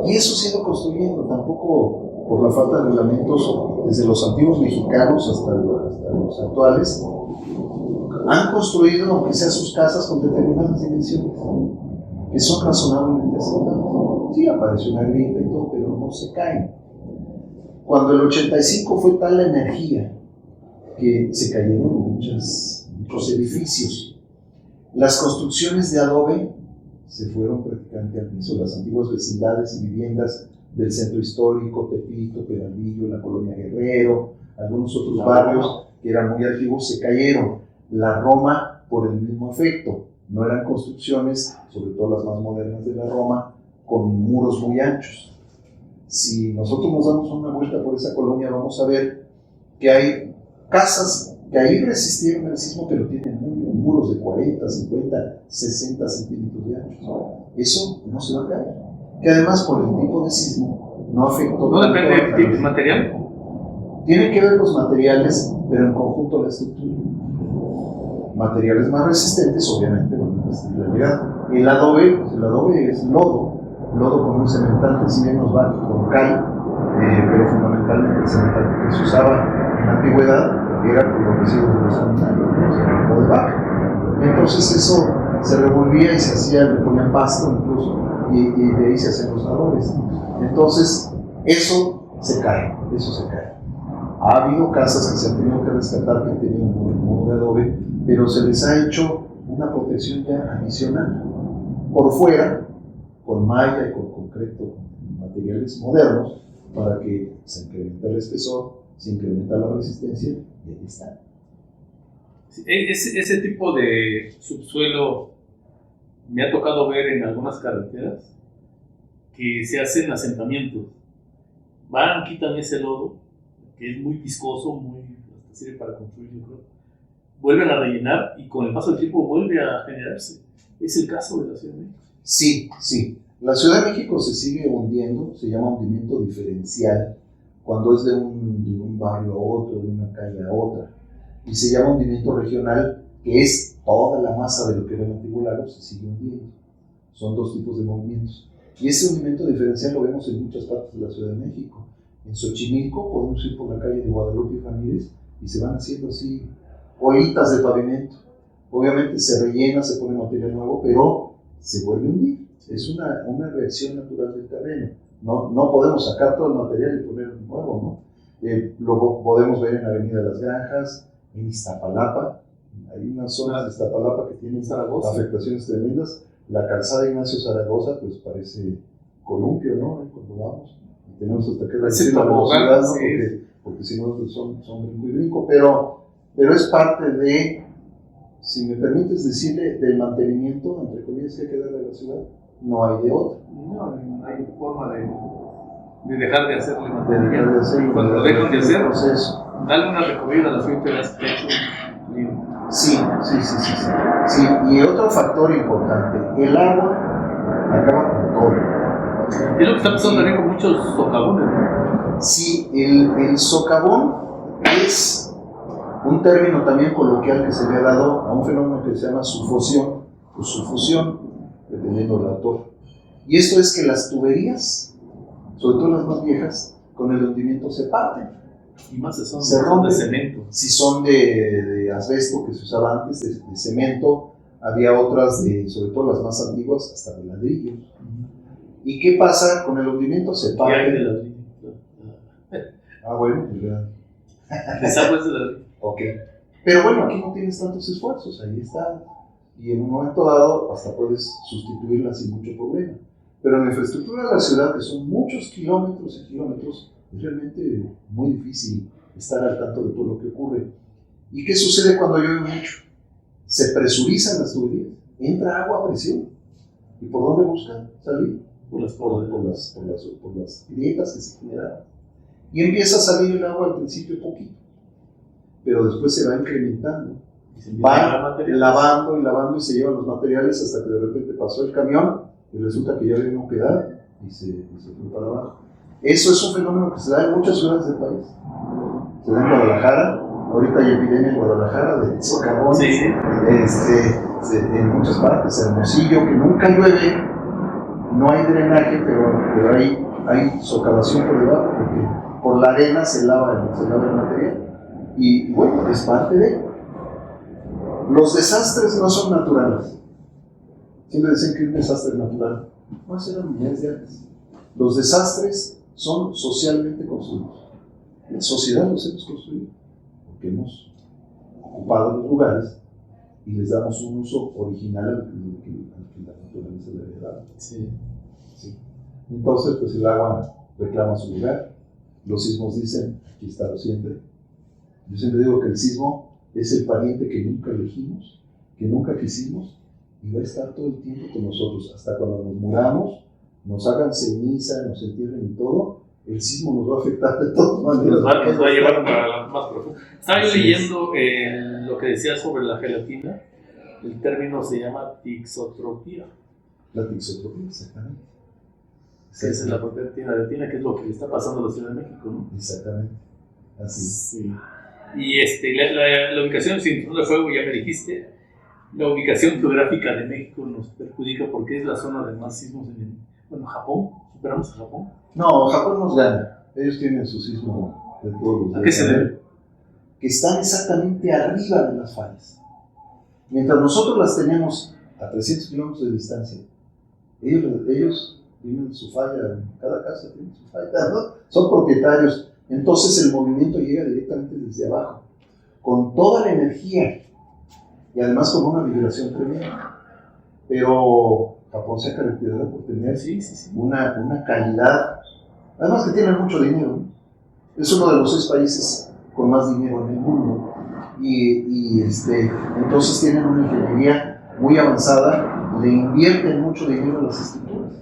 Y eso se ha ido construyendo, tampoco por la falta de reglamentos, desde los antiguos mexicanos hasta los actuales, han construido, aunque sea sus casas, con determinadas dimensiones, que son razonablemente aceptables. Sí, apareció una grieta y todo, pero no se caen. Cuando el 85 fue tal la energía que se cayeron muchos edificios. Las construcciones de adobe se fueron prácticamente al piso. Las antiguas vecindades y viviendas del centro histórico, Tepito, Peralvillo, la colonia Guerrero, algunos otros barrios que eran muy antiguos se cayeron. La Roma, por el mismo efecto, no eran construcciones, sobre todo las más modernas de la Roma, con muros muy anchos. Si nosotros nos damos una vuelta por esa colonia, vamos a ver que hay casas que ahí resistieron el sismo, pero tienen muros de 40, 50, 60 centímetros de ancho. Eso no se va a caer. Que además, por el tipo de sismo, no afectó. ¿No depende del tipo de material? Tienen que ver los materiales, pero en conjunto la estructura. Materiales más resistentes, obviamente, van a resistir la llegada. El adobe es lodo con un cementante, si bien nos va con cal, pero fundamentalmente el cementante que se usaba en la antigüedad era por los residuos de los animales, o de vaca. Entonces eso se revolvía y se hacía, le ponían pasto incluso, y de ahí se hacen los adobes. Entonces eso se cae. Ha habido casas que se han tenido que rescatar que tenían un muro de adobe, pero se les ha hecho una protección ya adicional. Por fuera, con malla y con concreto, con materiales modernos, para que se incremente el espesor, se incrementa la resistencia, y ahí está. Ese tipo de subsuelo me ha tocado ver en algunas carreteras que se hacen asentamientos. Van, quitan ese lodo, que es muy viscoso, hasta sirve para construir, yo creo. Vuelven a rellenar y con el paso del tiempo vuelve a generarse. ¿Es el caso de la Ciudad de México? Sí. La Ciudad de México se sigue hundiendo, se llama hundimiento diferencial, cuando es de un barrio a otro, de una calle a otra. Y se llama hundimiento regional, que es toda la masa de lo que era el antiguo lago se sigue hundiendo. Son dos tipos de movimientos. Y ese hundimiento diferencial lo vemos en muchas partes de la Ciudad de México. En Xochimilco podemos ir por la calle de Guadalupe y Ramírez y se van haciendo así bolitas de pavimento. Obviamente se rellena, se pone material nuevo, pero se vuelve a hundir. Es una reacción natural del terreno. No podemos sacar todo el material y poner nuevo, ¿no? Lo podemos ver en la Avenida de las Granjas, en Iztapalapa. Hay unas zonas de Iztapalapa que tienen afectaciones tremendas. La calzada Ignacio Zaragoza, pues parece columpio, ¿no? Cuando vamos. Y tenemos hasta que reducir la velocidad, ¿no? Porque si no son brinco y brinco. Pero es parte de, si me permites decirle, del mantenimiento, entre comillas, que hay que darle a la ciudad. No hay de otra. No hay forma de dejar de hacerle mantenimiento. Cuando lo dejan de hacer, dale una recorrida a la ciudad de las techos. Sí. Y otro factor importante, el agua acaba con todo. Es lo que está pasando también con muchos socavones, ¿no? Sí, el socavón es un término también coloquial que se le ha dado a un fenómeno que se llama sufusión o sufusión, dependiendo del autor. Y esto es que las tuberías, sobre todo las más viejas, con el hundimiento se parten. Y más se rompen. De cemento. Si son de asbesto, que se usaba antes, de cemento, había otras, sobre todo las más antiguas, hasta de ladrillos. ¿Y qué pasa con el hundimiento? Se parte. ¿Qué hay de ladrillo? Bueno, pues ya. Desagües de ladrillo. Ok. Pero bueno, aquí no tienes tantos esfuerzos, ahí está. Y en un momento dado hasta puedes sustituirla sin mucho problema. Pero en la infraestructura de la ciudad, que son muchos kilómetros y kilómetros, es realmente muy difícil estar al tanto de todo lo que ocurre. ¿Y qué sucede cuando llueve mucho? Se presurizan las tuberías, entra agua a presión. ¿Y por dónde buscan salir? Por las grietas que se generan. Y empieza a salir el agua al principio poquito, pero después se va incrementando. Va lavando y se llevan los materiales hasta que de repente pasó el camión y resulta que ya había una humedad y se fue para abajo. Eso es un fenómeno que se da en muchas ciudades del país. Se da en Guadalajara, ahorita hay epidemia en Guadalajara de socavón. Sí. en muchas partes, Hermosillo, que nunca llueve, no hay drenaje, pero hay socavación por debajo, porque por la arena se lava el material. Y bueno, es parte de. Los desastres no son naturales. Siempre dicen que un desastre es natural. No, eso eran millones de años. Los desastres son socialmente construidos. La sociedad los hemos construido porque hemos ocupado los lugares y les damos un uso original al que la naturaleza le había dado. Sí. Sí. Entonces, pues el agua reclama su lugar. Los sismos dicen, aquí he estado siempre. Yo siempre digo que el sismo es el pariente que nunca elegimos, que nunca quisimos, y va a estar todo el tiempo con nosotros, hasta cuando nos muramos, nos hagan ceniza, nos entierren y todo, el sismo nos va a afectar de todas maneras. Nos va a llevar para la más profunda. Estaba yo leyendo lo que decía sobre la gelatina. El término se llama tixotropía. La tixotropía, exactamente. Esa es la proteína de tina, que es lo que le está pasando a la Ciudad de México, ¿no? Exactamente. Así. Sí. Y la ubicación del cinturón de fuego, ya me dijiste, la ubicación geográfica de México nos perjudica porque es la zona de más sismos en Japón. ¿Superamos a Japón? No, Japón nos gana. Ellos tienen su sismo de todos los días. ¿A qué se debe? Que están exactamente arriba de las fallas. Mientras nosotros las tenemos a 300 kilómetros de distancia, ellos tienen su falla, en cada casa tiene su falla, ¿no? Son propietarios. Entonces el movimiento llega directamente desde abajo, con toda la energía y además con una vibración tremenda. Pero Japón se ha caracterizado por tener una calidad, además que tienen mucho dinero, ¿no? Es uno de los 6 países con más dinero en el mundo y entonces tienen una ingeniería muy avanzada, le invierten mucho dinero a las estructuras.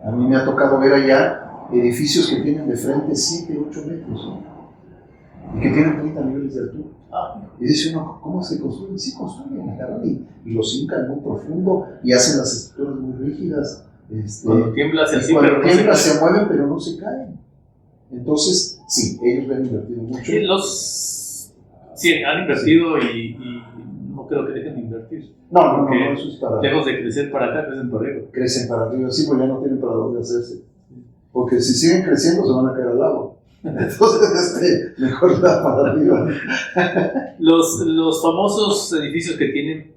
A mí me ha tocado ver allá edificios que tienen de frente 7, 8 metros, ¿no? Y que tienen 30 niveles de altura. Y dice uno, ¿cómo se construyen? Sí, construyen, agarran y los hincan muy profundo y hacen las estructuras muy rígidas. Cuando tiembla se cuando tiembla se mueven, pero no se caen. Entonces, sí, ellos le han invertido mucho. Sí, han invertido y no creo que dejen de invertir. No, eso es para... Lejos de crecer para acá, crecen para arriba. Crecen para arriba, sí, porque ya no tienen para dónde hacerse. Porque si siguen creciendo se van a caer al agua. Entonces, mejor da para arriba. Los famosos edificios que tienen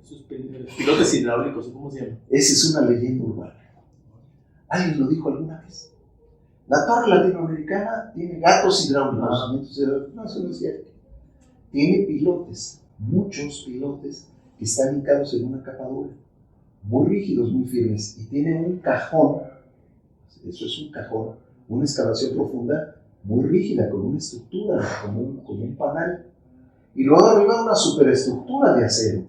sus pilotes hidráulicos, ¿cómo se llama? Esa es una leyenda urbana. ¿Alguien lo dijo alguna vez? La torre latinoamericana tiene gatos hidráulicos. No, eso no es cierto. Tiene pilotes, muchos pilotes que están hincados en una capa dura, muy rígidos, muy firmes, y tienen un cajón, eso es un cajón, una excavación profunda muy rígida, con una estructura, como un panal. Y luego arriba una superestructura de acero,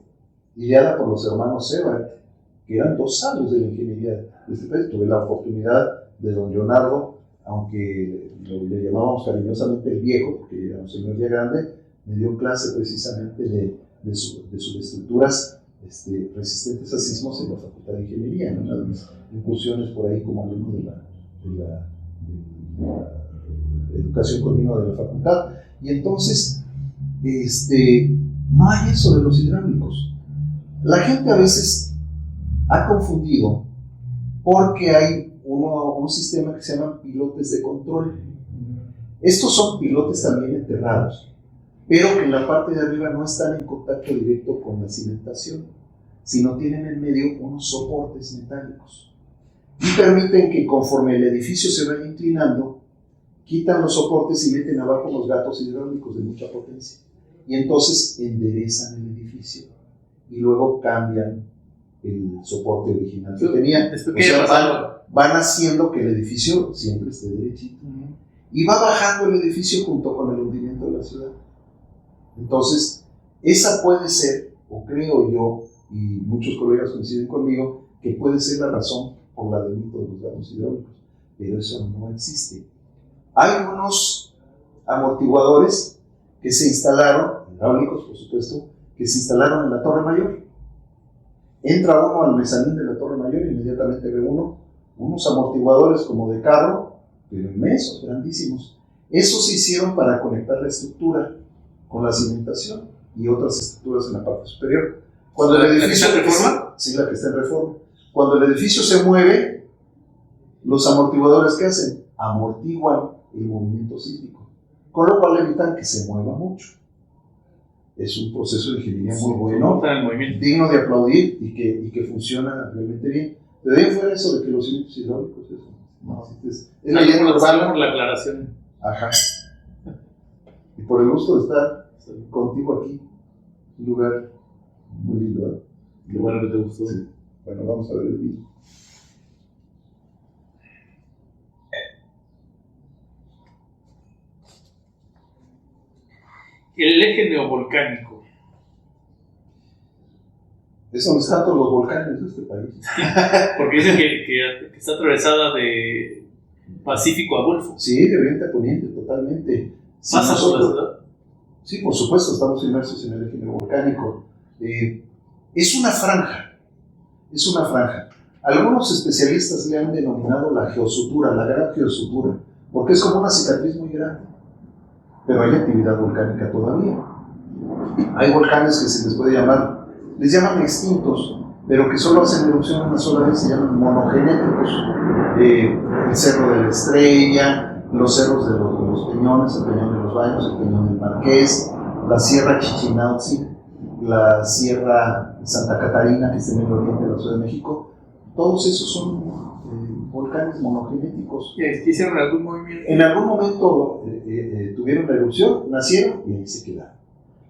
ideada por los hermanos Sebart, que eran 2 sabios de la ingeniería de este país. Tuve la oportunidad de don Leonardo, aunque le llamábamos cariñosamente el viejo, porque era un señor ya grande, me dio clase precisamente de subestructuras resistentes a sismos en la Facultad de Ingeniería, ¿no? Una de mis incursiones por ahí como alumno de la educación continua de la facultad. Y entonces, no hay eso de los hidráulicos. La gente a veces ha confundido porque hay un sistema que se llama pilotes de control. Estos son pilotes también enterrados, pero que en la parte de arriba no están en contacto directo con la cimentación, sino tienen en medio unos soportes metálicos y permiten que conforme el edificio se vaya inclinando, quitan los soportes y meten abajo los gatos hidráulicos de mucha potencia, y entonces enderezan el edificio y luego cambian el soporte original que tenían. O sea, van haciendo que el edificio siempre esté derechito, y va bajando el edificio junto con el hundimiento de la ciudad. Entonces, esa puede ser, o creo yo, y muchos colegas coinciden conmigo, que puede ser la razón por la delito de los gatos hidráulicos, pero eso no existe. Hay unos amortiguadores que se instalaron, hidráulicos por supuesto, que se instalaron en la Torre Mayor. Entra uno al mezanín de la Torre Mayor y inmediatamente ve unos amortiguadores como de carro, pero inmensos, grandísimos. Esos se hicieron para conectar la estructura con la cimentación. y otras estructuras en la parte superior. Cuando el edificio, ¿La que está en Reforma? Sí, la que está en Reforma. Cuando el edificio se mueve, los amortiguadores, ¿qué hacen? Amortiguan el movimiento sísmico, con lo cual evitan que se mueva mucho. Es un proceso de ingeniería muy bueno, digno de aplaudir y que funciona realmente bien. Pero de ahí fuera eso de que los cimientos hidráulicos, eso, no, es leyenda urbana. Por la aclaración. Ajá. Y por el gusto de estar contigo aquí, un lugar muy lindo, ¿eh? Qué bueno que te gustó. Sí. Bueno, vamos a ver el video. El eje neovolcánico. Es donde están todos los volcanes de este país. Porque dicen que está atravesada de Pacífico a Golfo. Sí, de oriente a poniente, totalmente. ¿Pasa por la ciudad? Sí, por supuesto, estamos inmersos en el eje neovolcánico. Es una franja. Algunos especialistas le han denominado la geosutura, la gran geosutura, porque es como una cicatriz muy grande. Pero hay actividad volcánica todavía. Hay volcanes que se les puede llamar, les llaman extintos, pero que solo hacen erupción una sola vez, se llaman monogenéticos. El Cerro de la Estrella, los cerros de los Peñones, el Peñón de los Baños, el Peñón del Marqués, la Sierra Chichinautzin, la Sierra Santa Catarina, que está en el oriente de la Ciudad de México. Todos esos son volcanes monogenéticos. ¿Hicieron algún movimiento? En algún momento tuvieron la erupción, nacieron y ahí se quedaron.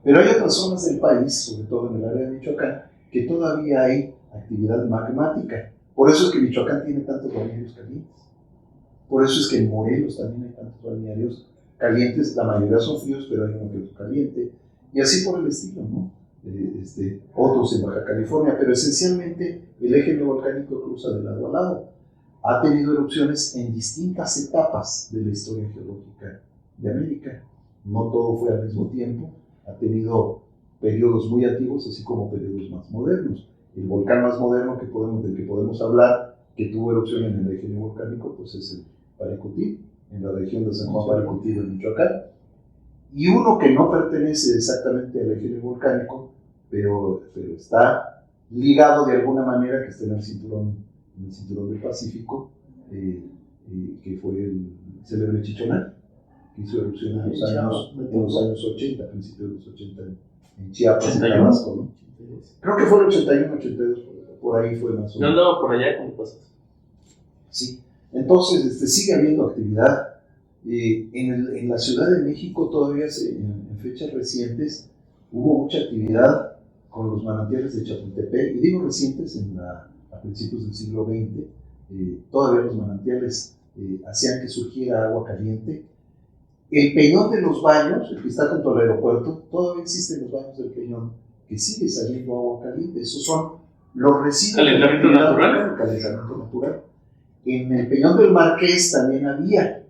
Pero hay otras zonas del país, sobre todo en el área de Michoacán, que todavía hay actividad magmática. Por eso es que Michoacán tiene tantos balnearios calientes. Por eso es que en Morelos también hay tantos balnearios calientes. La mayoría son fríos, pero hay uno que otro caliente. Y así por el estilo, ¿no? Otros en Baja California, pero esencialmente el eje neovolcánico cruza de lado a lado. Ha tenido erupciones en distintas etapas de la historia geológica de América. No todo fue al mismo tiempo. Ha tenido periodos muy antiguos, así como periodos más modernos. El volcán más moderno del que podemos hablar, que tuvo erupción en el eje neovolcánico, pues es el Paricutín, en la región de San Juan Paricutín, en Michoacán. Y uno que no pertenece exactamente al eje neovolcánico, pero está ligado de alguna manera, que está en el cinturón del Pacífico, que fue el célebre Chichonal, que hizo erupción en los años 80, principios de los 80, en Chiapas, en Tabasco, ¿no? Creo que fue el 81, 82, por ahí fue más o menos. Yo andaba por allá cuando pasas. Sí, entonces sigue habiendo actividad. En la Ciudad de México todavía en fechas recientes hubo mucha actividad con los manantiales de Chapultepec, y digo recientes, a principios del siglo XX, todavía los manantiales hacían que surgiera agua caliente. El Peñón de los Baños, el que está junto al aeropuerto, todavía existen los baños del Peñón, que sigue saliendo agua caliente. Esos son los residuos calentamiento natural. Calentamiento natural. En el Peñón del Marqués también había,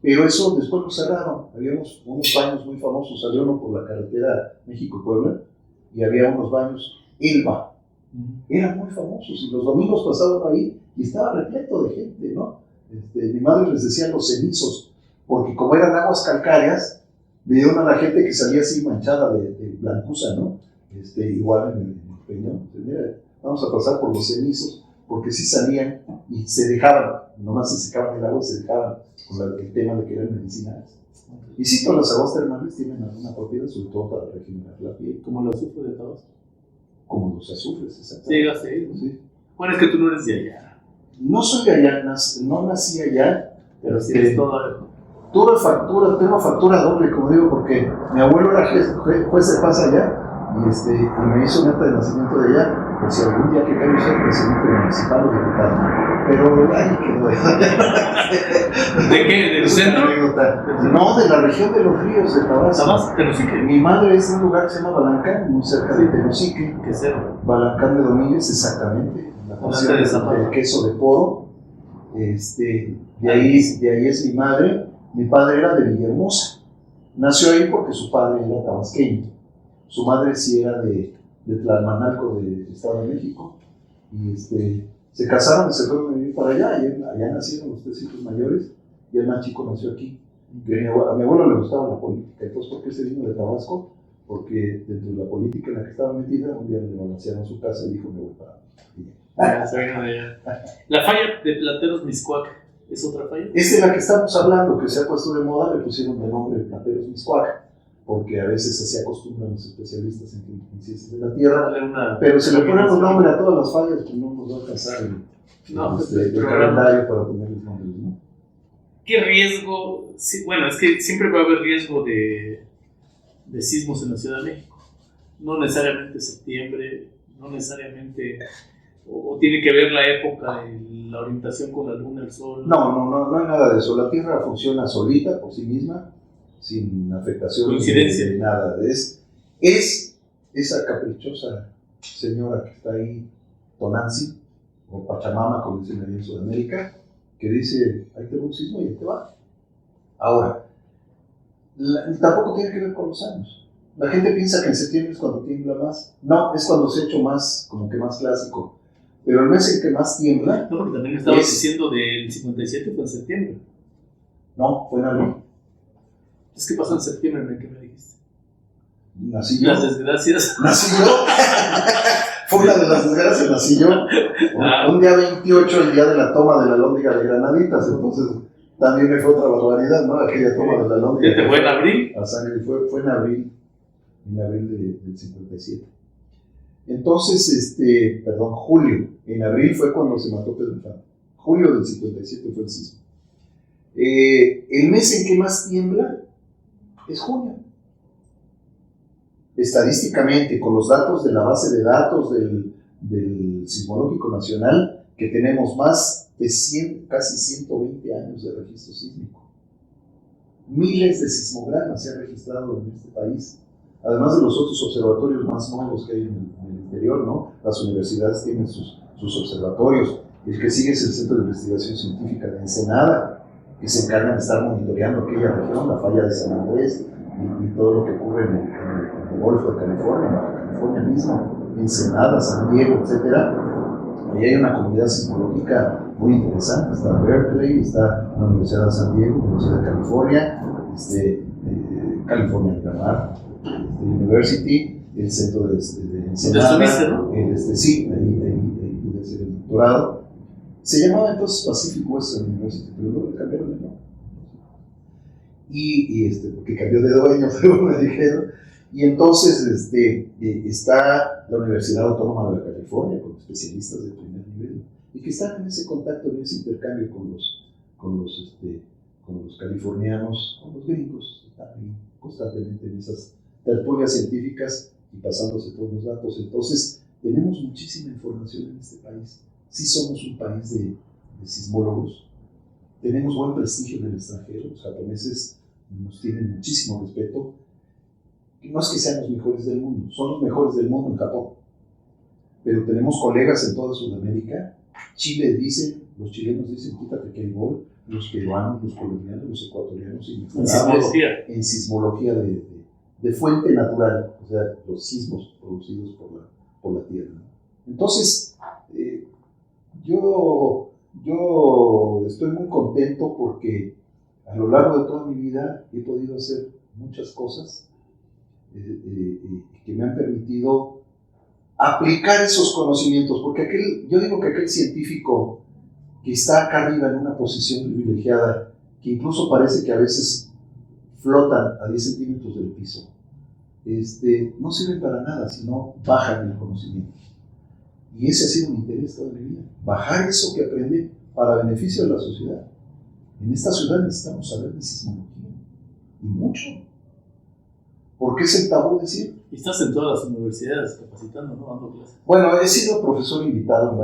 pero eso después lo cerraron. Había unos baños muy famosos, había uno por la carretera México-Puebla, y había unos baños Elba. Eran muy famosos, y los domingos pasaban ahí y estaba repleto de gente, ¿no? Mi madre les decía los cenizos, porque como eran aguas calcáreas, veían a la gente que salía así manchada de blancuza, ¿no? Igual en el Peñón. Mira, vamos a pasar por los cenizos, porque sí salían y se dejaban, nomás se secaban el agua y se dejaban con el tema de que eran medicinales. Y sí, todas las aguas termales tienen alguna propiedad, sobre todo para regenerar la piel. Como los azufres de Tabasco. Como los azufres, exactamente. Sí. Bueno, es que tú no eres de allá. No soy de allá, no nací allá. Pero tienes todo. Tengo factura doble, como digo, porque mi abuelo era juez de paz allá, y me hizo un acta de nacimiento de allá, por si algún día que caiga ser presidente municipal o diputado. Pero ahí quedó. ¿De qué? ¿Del centro? No, de la región de los ríos de Tabasco. ¿Tabasco? Tenosique. Mi madre es de un lugar que se llama Balancán, muy cerca de Tenosique. ¿Qué cerro? Balancán de Domínguez, exactamente. La canción del queso de poro. De ahí es mi madre. Mi padre era de Villahermosa. Nació ahí porque su padre era tabasqueño. Su madre sí era de Tlalmanalco, del Estado de México. Y se casaron y se fueron a vivir para allá. Y allá nacieron los 3 hijos mayores. Y el más chico nació aquí. A mi abuelo le gustaba la política. Entonces, ¿por qué se vino de Tabasco? porque dentro de la política en la que estaba metida, un día le balancearon su casa y dijo, me voy para... La falla de Plateros Mixcoac es otra falla. Es de la que estamos hablando, que se ha puesto de moda, le pusieron de nombre Plateros Mixcoac, porque a veces así acostumbran los especialistas en ciencias de la Tierra, pero se le ponen un nombre a todas las fallas, pues no nos va a alcanzar el calendario para ponerles nombres, ¿no? ¿Qué riesgo? Sí, bueno, es que siempre va a haber riesgo de sismos en la Ciudad de México. No necesariamente septiembre, no necesariamente... ¿O tiene que ver la época, la orientación con la luna, el sol? No hay nada de eso. La Tierra funciona solita, por sí misma, sin afectación de nada. Es esa caprichosa señora que está ahí, Tonantzin, o Pachamama, como dicen ahí en Sudamérica, que dice, ahí te va un sismo y ahí te va. Ahora, tampoco tiene que ver con los años. La gente piensa que en septiembre es cuando tiembla más. No, es cuando se ha hecho más, como que más clásico. Pero el mes en que más tiembla... No, porque también me estabas diciendo del 57 fue en septiembre. No, fue en abril. Es que pasó en septiembre, ¿qué me dijiste? Nací yo. Las desgracias. ¿Nací yo? Fue una de las desgracias, nací yo. Un día 28, el día de la toma de la Alhóndiga de Granaditas, entonces también me fue otra barbaridad, ¿no? Aquella toma de la Alhóndiga. ¿Te fue en abril? A sangre, fue en abril del 57. Entonces, julio. En abril fue cuando se mató Pedro Infante. Julio del 57 fue el sismo. El mes en que más tiembla es junio. Estadísticamente, con los datos de la base de datos del Sismológico Nacional, que tenemos más de casi 120 años de registro sísmico. Miles de sismogramas se han registrado en este país, además de los otros observatorios más nuevos que hay en el interior, ¿no? Las universidades tienen sus observatorios. El que sigue es el Centro de Investigación Científica de Ensenada, que se encarga de estar monitoreando aquella región, la falla de San Andrés y todo lo que ocurre en el Golfo de California, en Baja California mismo, Ensenada, San Diego, etc. Ahí hay una comunidad sismológica muy interesante. Está Berkeley, está la Universidad de San Diego, la Universidad de California, California Miramar University, el centro de Ensenada. ¿Te estuviste, no? Sí, ahí pude hacer el doctorado. Se llamaba entonces Pacific Western University, pero luego le cambiaron el nombre. Porque cambió de dueño, según me dijeron. Y entonces está la Universidad Autónoma de California, con especialistas de primer nivel, y que están en ese contacto, en ese intercambio con los californianos, con los gringos, están ahí constantemente en esas tertulias científicas y pasándose todos los datos. Entonces, tenemos muchísima información en este país. Sí somos un país de sismólogos, tenemos buen prestigio en el extranjero, los japoneses nos tienen muchísimo respeto. No es que sean los mejores del mundo, son los mejores del mundo en Japón, pero tenemos colegas en toda Sudamérica. Chile dice, los chilenos dicen, quítate que hay gol, los peruanos, los colombianos, los ecuatorianos, en sismología de fuente natural, o sea, los sismos producidos por la Tierra. Entonces, yo estoy muy contento porque a lo largo de toda mi vida he podido hacer muchas cosas que me han permitido aplicar esos conocimientos, porque yo digo que aquel científico que está acá arriba en una posición privilegiada, que incluso parece que a veces flotan a 10 centímetros del piso, no sirven para nada, sino bajan el conocimiento. Y ese ha sido mi interés toda mi vida, bajar eso que aprende para beneficio de la sociedad. En esta ciudad necesitamos saber de sismología, y mucho. Porque es el tabú decir. Y estás en todas las universidades capacitando, ¿no? Dando clases. Bueno, he sido profesor invitado en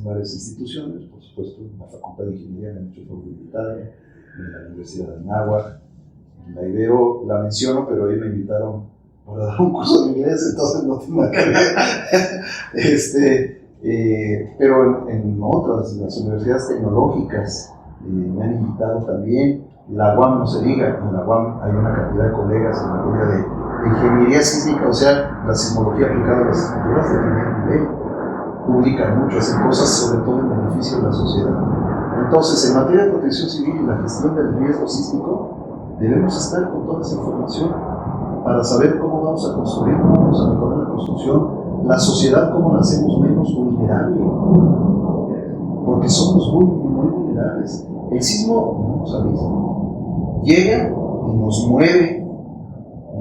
varias instituciones, por supuesto, en la Facultad de Ingeniería me han hecho favor de invitarme, en la Universidad de Anáhuac, en la Ibero, la menciono, pero ahí me invitaron para dar un curso de inglés, entonces no tengo nada que ver. Pero en otras, las universidades tecnológicas, me han invitado también. La UAM no se diga, en la UAM hay una cantidad de colegas en materia de ingeniería sísmica, o sea, la sismología aplicada a las estructuras de primer nivel. Publican mucho, hacen cosas sobre todo en beneficio de la sociedad. Entonces, en materia de protección civil y la gestión del riesgo sísmico, debemos estar con toda esa información para saber cómo vamos a construir, cómo vamos a mejorar la construcción, la sociedad, cómo la hacemos menos vulnerable, porque somos muy, muy vulnerables. El sismo no nos avisa, llega y nos mueve,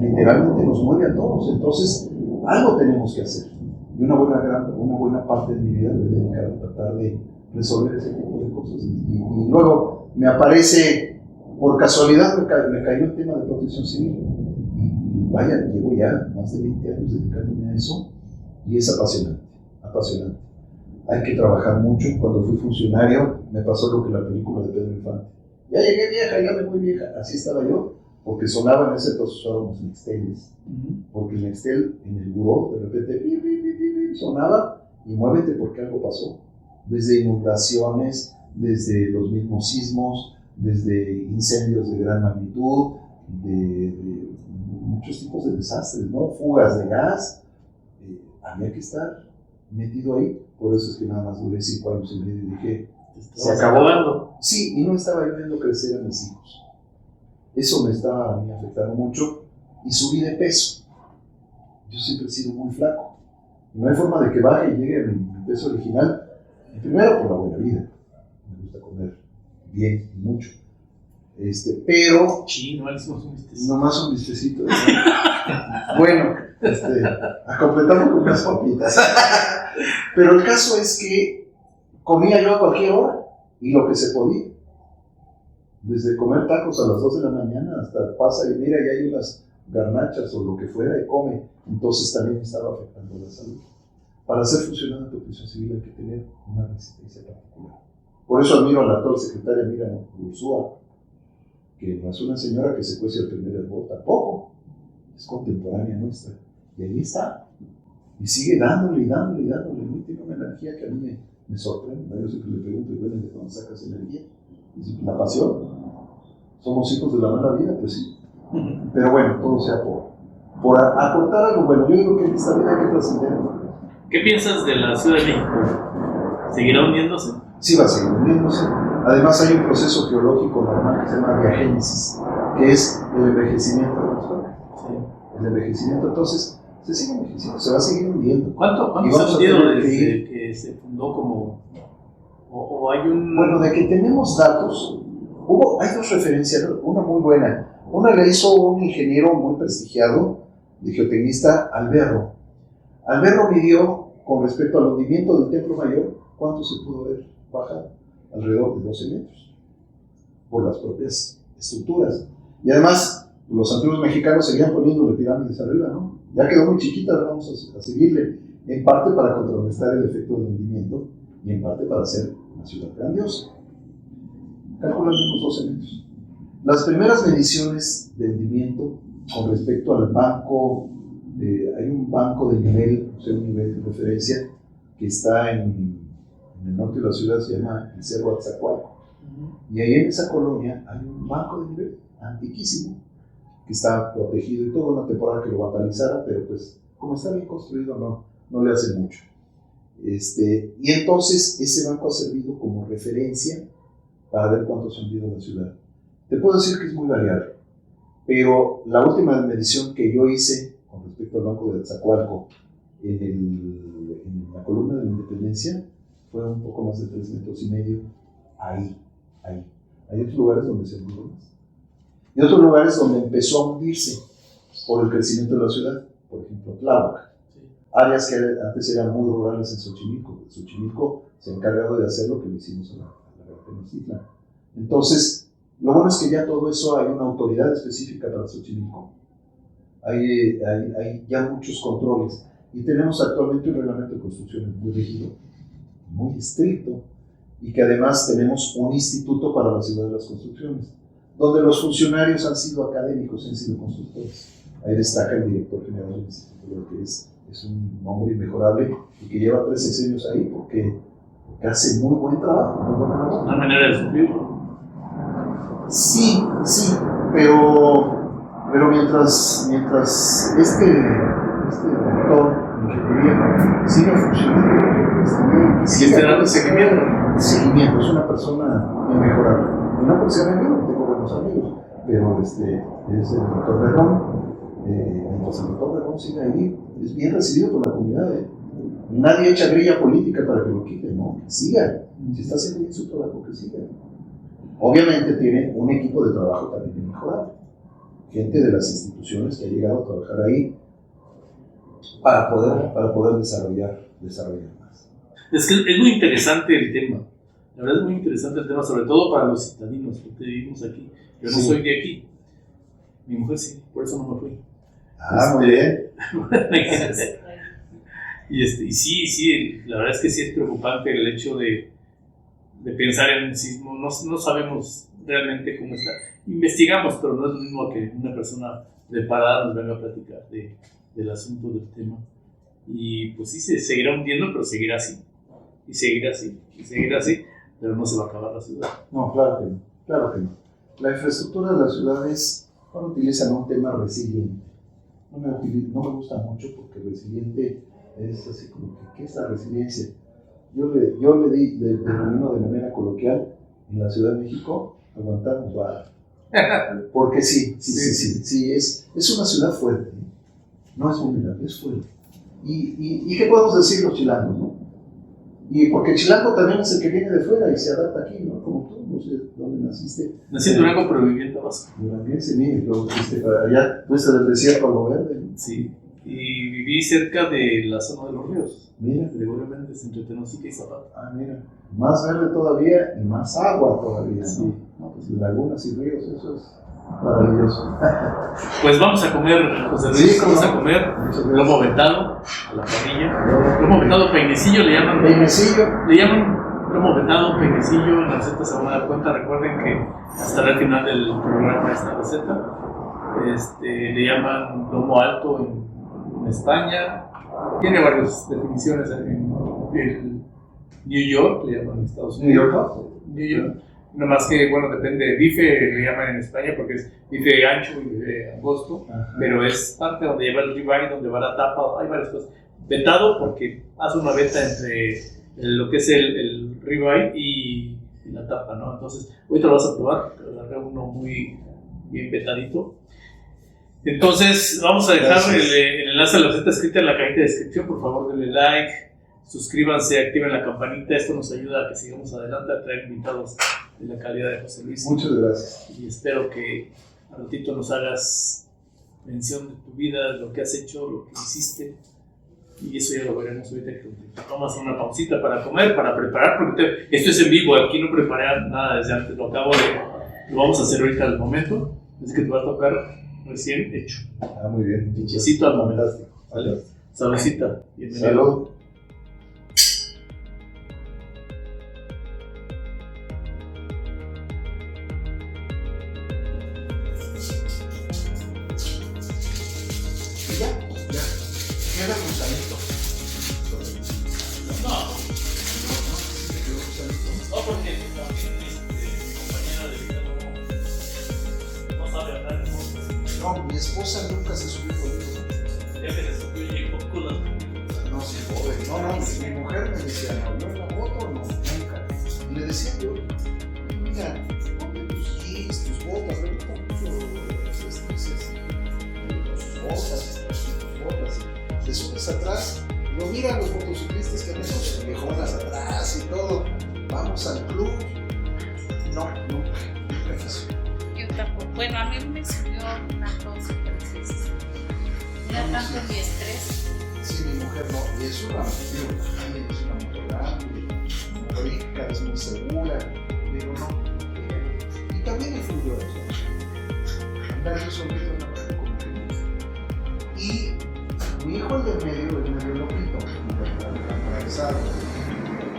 literalmente nos mueve a todos. Entonces, algo tenemos que hacer. Y una buena parte de mi vida le he dedicado a tratar de resolver ese tipo de cosas. Y luego me aparece, por casualidad, me cayó el tema de protección civil. Y vaya, llevo ya más de 20 años dedicándome a eso y es apasionante, apasionante. Hay que trabajar mucho. Cuando fui funcionario me pasó lo que la película de Pedro Infante. Ya llegué vieja, ya me voy vieja. Así estaba yo, porque sonaba en ese entonces usábamos Nexteles. Porque el Nextel en el buró de repente sonaba y muévete porque algo pasó. Desde inundaciones, desde los mismos sismos, desde incendios de gran magnitud, de muchos tipos de desastres, ¿no? Fugas de gas. Había que estar metido ahí. Por eso es que nada más duré 5 años y medio y dije, se acabó. Sí, y no estaba yo viendo crecer a mis hijos. Eso me estaba a mí afectando mucho y subí de peso. Yo siempre he sido muy flaco. No hay forma de que baje y llegue a mi peso original. Y primero por la buena vida. Me gusta comer bien y mucho. Pero... Sí, nomás hicimos un vistecito. Nomás un vistecito. Bueno, a completarlo con unas papitas. Pero el caso es que comía yo a cualquier hora y lo que se podía. Desde comer tacos a las 2 de la mañana hasta pasa y mira, y hay unas garnachas o lo que fuera y come. Entonces también estaba afectando la salud. Para ser funcionario de protección civil hay que tener una resistencia particular. Por eso admiro a la actual secretaria Miriam Urzúa, que no es una señora que se cuece al primer hervor, tampoco. Es contemporánea nuestra. Y ahí está. Y sigue dándole y dándole y dándole. Y tiene una energía que a mí me sorprende, ¿no? Yo siempre le pregunto, ¿y bueno, de dónde sacas energía? Dice, la pasión. Somos hijos de la mala vida, pues sí. Pero bueno, todo sea por aportar algo bueno. Yo digo que en esta vida hay que trascender. ¿Qué piensas de la Ciudad de México? ¿Seguirá hundiéndose? Sí, va a seguir hundiéndose. Además hay un proceso geológico normal que se llama biogénesis, que es el envejecimiento de las rocas. Sí. El envejecimiento, entonces, se sigue envejeciendo, se va a seguir hundiendo. ¿Cuánto se ha hundido desde que se fundó como... o hay un... Bueno, de que tenemos datos, hay 2 referencias, una muy buena. Una la hizo un ingeniero muy prestigiado, de geotecnista, Alberro. Alberro midió, con respecto al hundimiento del Templo Mayor, cuánto se pudo haber bajado, alrededor de 12 metros, por las propias estructuras. Y además, los antiguos mexicanos seguían poniéndole pirámides arriba, ¿no? Ya quedó muy chiquita, vamos a seguirle, en parte para contrarrestar el efecto del hundimiento y en parte para hacer una ciudad grandiosa. Calculan unos 12 metros. Las primeras mediciones de hundimiento con respecto al banco, hay un banco de nivel, o sea, un nivel de referencia que está en el norte de la ciudad, se llama el Cerro Atzacoalco. Y ahí en esa colonia hay un banco de nivel antiquísimo que está protegido y toda una temporada que lo vandalizaron, pero pues como está bien construido no le hace mucho. Y entonces ese banco ha servido como referencia para ver cuánto se ha hundido la ciudad. Te puedo decir que es muy variable, pero la última medición que yo hice con respecto al banco de Atzacoalco en la columna de la Independencia fue un poco más de 3,5 metros. Ahí. Hay otros lugares donde se hundió más. Y otros lugares donde empezó a hundirse por el crecimiento de la ciudad, por ejemplo, Tláhuac. Áreas que antes eran muy rurales en Xochimilco. Xochimilco se ha encargado de hacer lo que le hicimos a la Tenochtitlan. Entonces, lo bueno es que ya todo eso hay una autoridad específica para Xochimilco. Hay ya muchos controles. Y tenemos actualmente un reglamento de construcciones muy rígido, muy estricto, y que además tenemos un instituto para la ciudad de las construcciones, donde los funcionarios han sido académicos, han sido constructores. Ahí destaca el director general del instituto, que es un hombre inmejorable y que lleva 3 sexenios ahí porque hace muy buen trabajo, muy buena labor. ¿Una manera de suplirlo? Sí, pero mientras este doctor en ingeniería siga funcionando, sigue dando seguimiento. Seguimiento, es una persona inmejorable. Y no porque sea mi amigo, tengo buenos amigos, pero es el doctor Berrón. mientras el doctor Berrón siga ahí, es bien recibido por la comunidad. Nadie echa grilla política para que lo quiten, ¿no? Que siga. Si está haciendo bien su trabajo, que siga. Obviamente tiene un equipo de trabajo también mejorado. Gente de las instituciones que ha llegado a trabajar ahí para poder desarrollar más. Es que es muy interesante el tema. La verdad es muy interesante el tema, sobre todo para los citadinos que vivimos aquí. Yo no soy de aquí. Mi mujer sí, por eso no me fui. Muy bien. Y sí, la verdad es que sí es preocupante el hecho de pensar en el sismo. No sabemos realmente cómo está. Investigamos, pero no es lo mismo que una persona preparada nos venga a platicar del asunto, del tema. Y pues sí, se seguirá hundiendo, pero seguirá así. Y seguirá así, pero no se va a acabar la ciudad. No, claro que no. La infraestructura de las ciudades ahora utilizan un tema resiliente. No me gusta mucho porque resiliente es así como que, ¿qué es la resiliencia? Yo le denomino de manera coloquial, en la Ciudad de México, aguantamos vara. Porque sí, es una ciudad fuerte, no es vulnerable, es fuerte. ¿Y qué podemos decir los chilangos, no? Y porque el chilango también es el que viene de fuera y se adapta aquí, ¿no? Como tú, no sé dónde naciste. Nací en Durango, pero viví en Tabasco. Durango, sí, luego fuiste para allá, fuiste del desierto a lo verde, ¿no? Sí, y viví cerca de la zona de los ríos. Mira. Gregorio Méndez, entre Tenosique y Zapata. Mira. Más verde todavía y más agua todavía, ¿no? Sí. No, pues lagunas y ríos, eso es maravilloso. Pues vamos a comer, José Luis, sí, vamos a comer lomo vetado a la parrilla. Lomo vetado peinecillo le llaman. Peinecillo. Le llaman lomo vetado peinecillo, en la receta se van a dar cuenta. Recuerden que hasta el final del programa esta receta. Le llaman lomo alto en España. Tiene varias definiciones en New York, le llaman en Estados Unidos. New York. No más que, bueno, depende, bife le llaman en España porque es bife ancho y bife angosto, pero es parte donde lleva el ribeye, donde va la tapa, hay varias cosas. Vetado porque hace una veta entre lo que es el ribeye y la tapa, ¿no? Entonces, hoy te lo vas a probar, agarré uno muy bien vetadito. Entonces, vamos a dejar el enlace a la receta escrita en la cajita de descripción. Por favor, denle like, suscríbanse, activen la campanita. Esto nos ayuda a que sigamos adelante, a traer invitados de la calidad de José Luis. Muchas gracias. Y espero que al ratito nos hagas mención de tu vida, de lo que has hecho, lo que hiciste. Y eso ya lo veremos ahorita que vamos a hacer una pausita para comer, para preparar, porque esto es en vivo, aquí no preparé nada desde antes, lo vamos a hacer ahorita al momento, es que te va a tocar recién hecho. Muy bien. Pinchecito al momento. ¿Vale? Saludcita. Bienvenido. Salud. Queda gusanito. No, porque también mi compañera de vida no sabe hablar de música. No, mi esposa nunca se subió conmigo. Ya que se subió y llegó con las... No, sí, joven. No, mi mujer me decía, ¿no habló en la moto o no? Nunca. Y le decía yo, mira, ponte tus jeans, tus botas, me gusta mucho las dices, tus botas. Te subes atrás, lo miran los motociclistas que andan con sus viejonas atrás y todo. Vamos al club. No, nunca quiso. Yo tampoco. Bueno, a mí me subió una tos francesa. Ya tanto mi estrés. Sí, mi mujer no. Y es una moto grande, muy rica, es muy segura. Digo, no. Y también influyó eso. Andar yo solito en una parte como que. Y mi hijo, el del medio loquito, atravesado.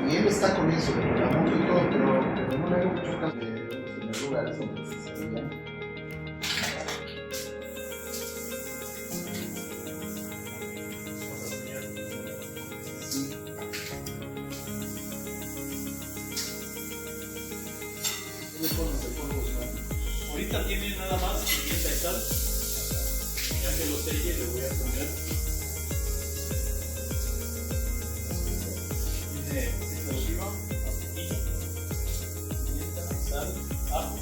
Y él está con eso, con la moto y todo, pero no le hago mucho caso de los lugares donde se salían. Sí. ¿Qué le pones de polvo blanco? Ahorita tiene nada más pimienta y sal. Ya que lo selle, le voy a poner. Tiene aceite de oliva, mantequilla, pimienta, sal, ajo,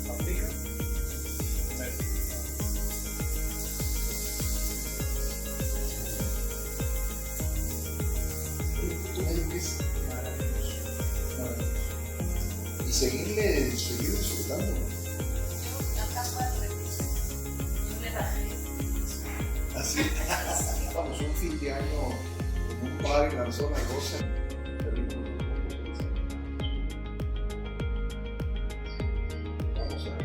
paprika, seguir disfrutando. Yo acá fue al revés. Yo le bajé. Así. Vamos, un fin de año en un bar en la zona rosa. Vamos a.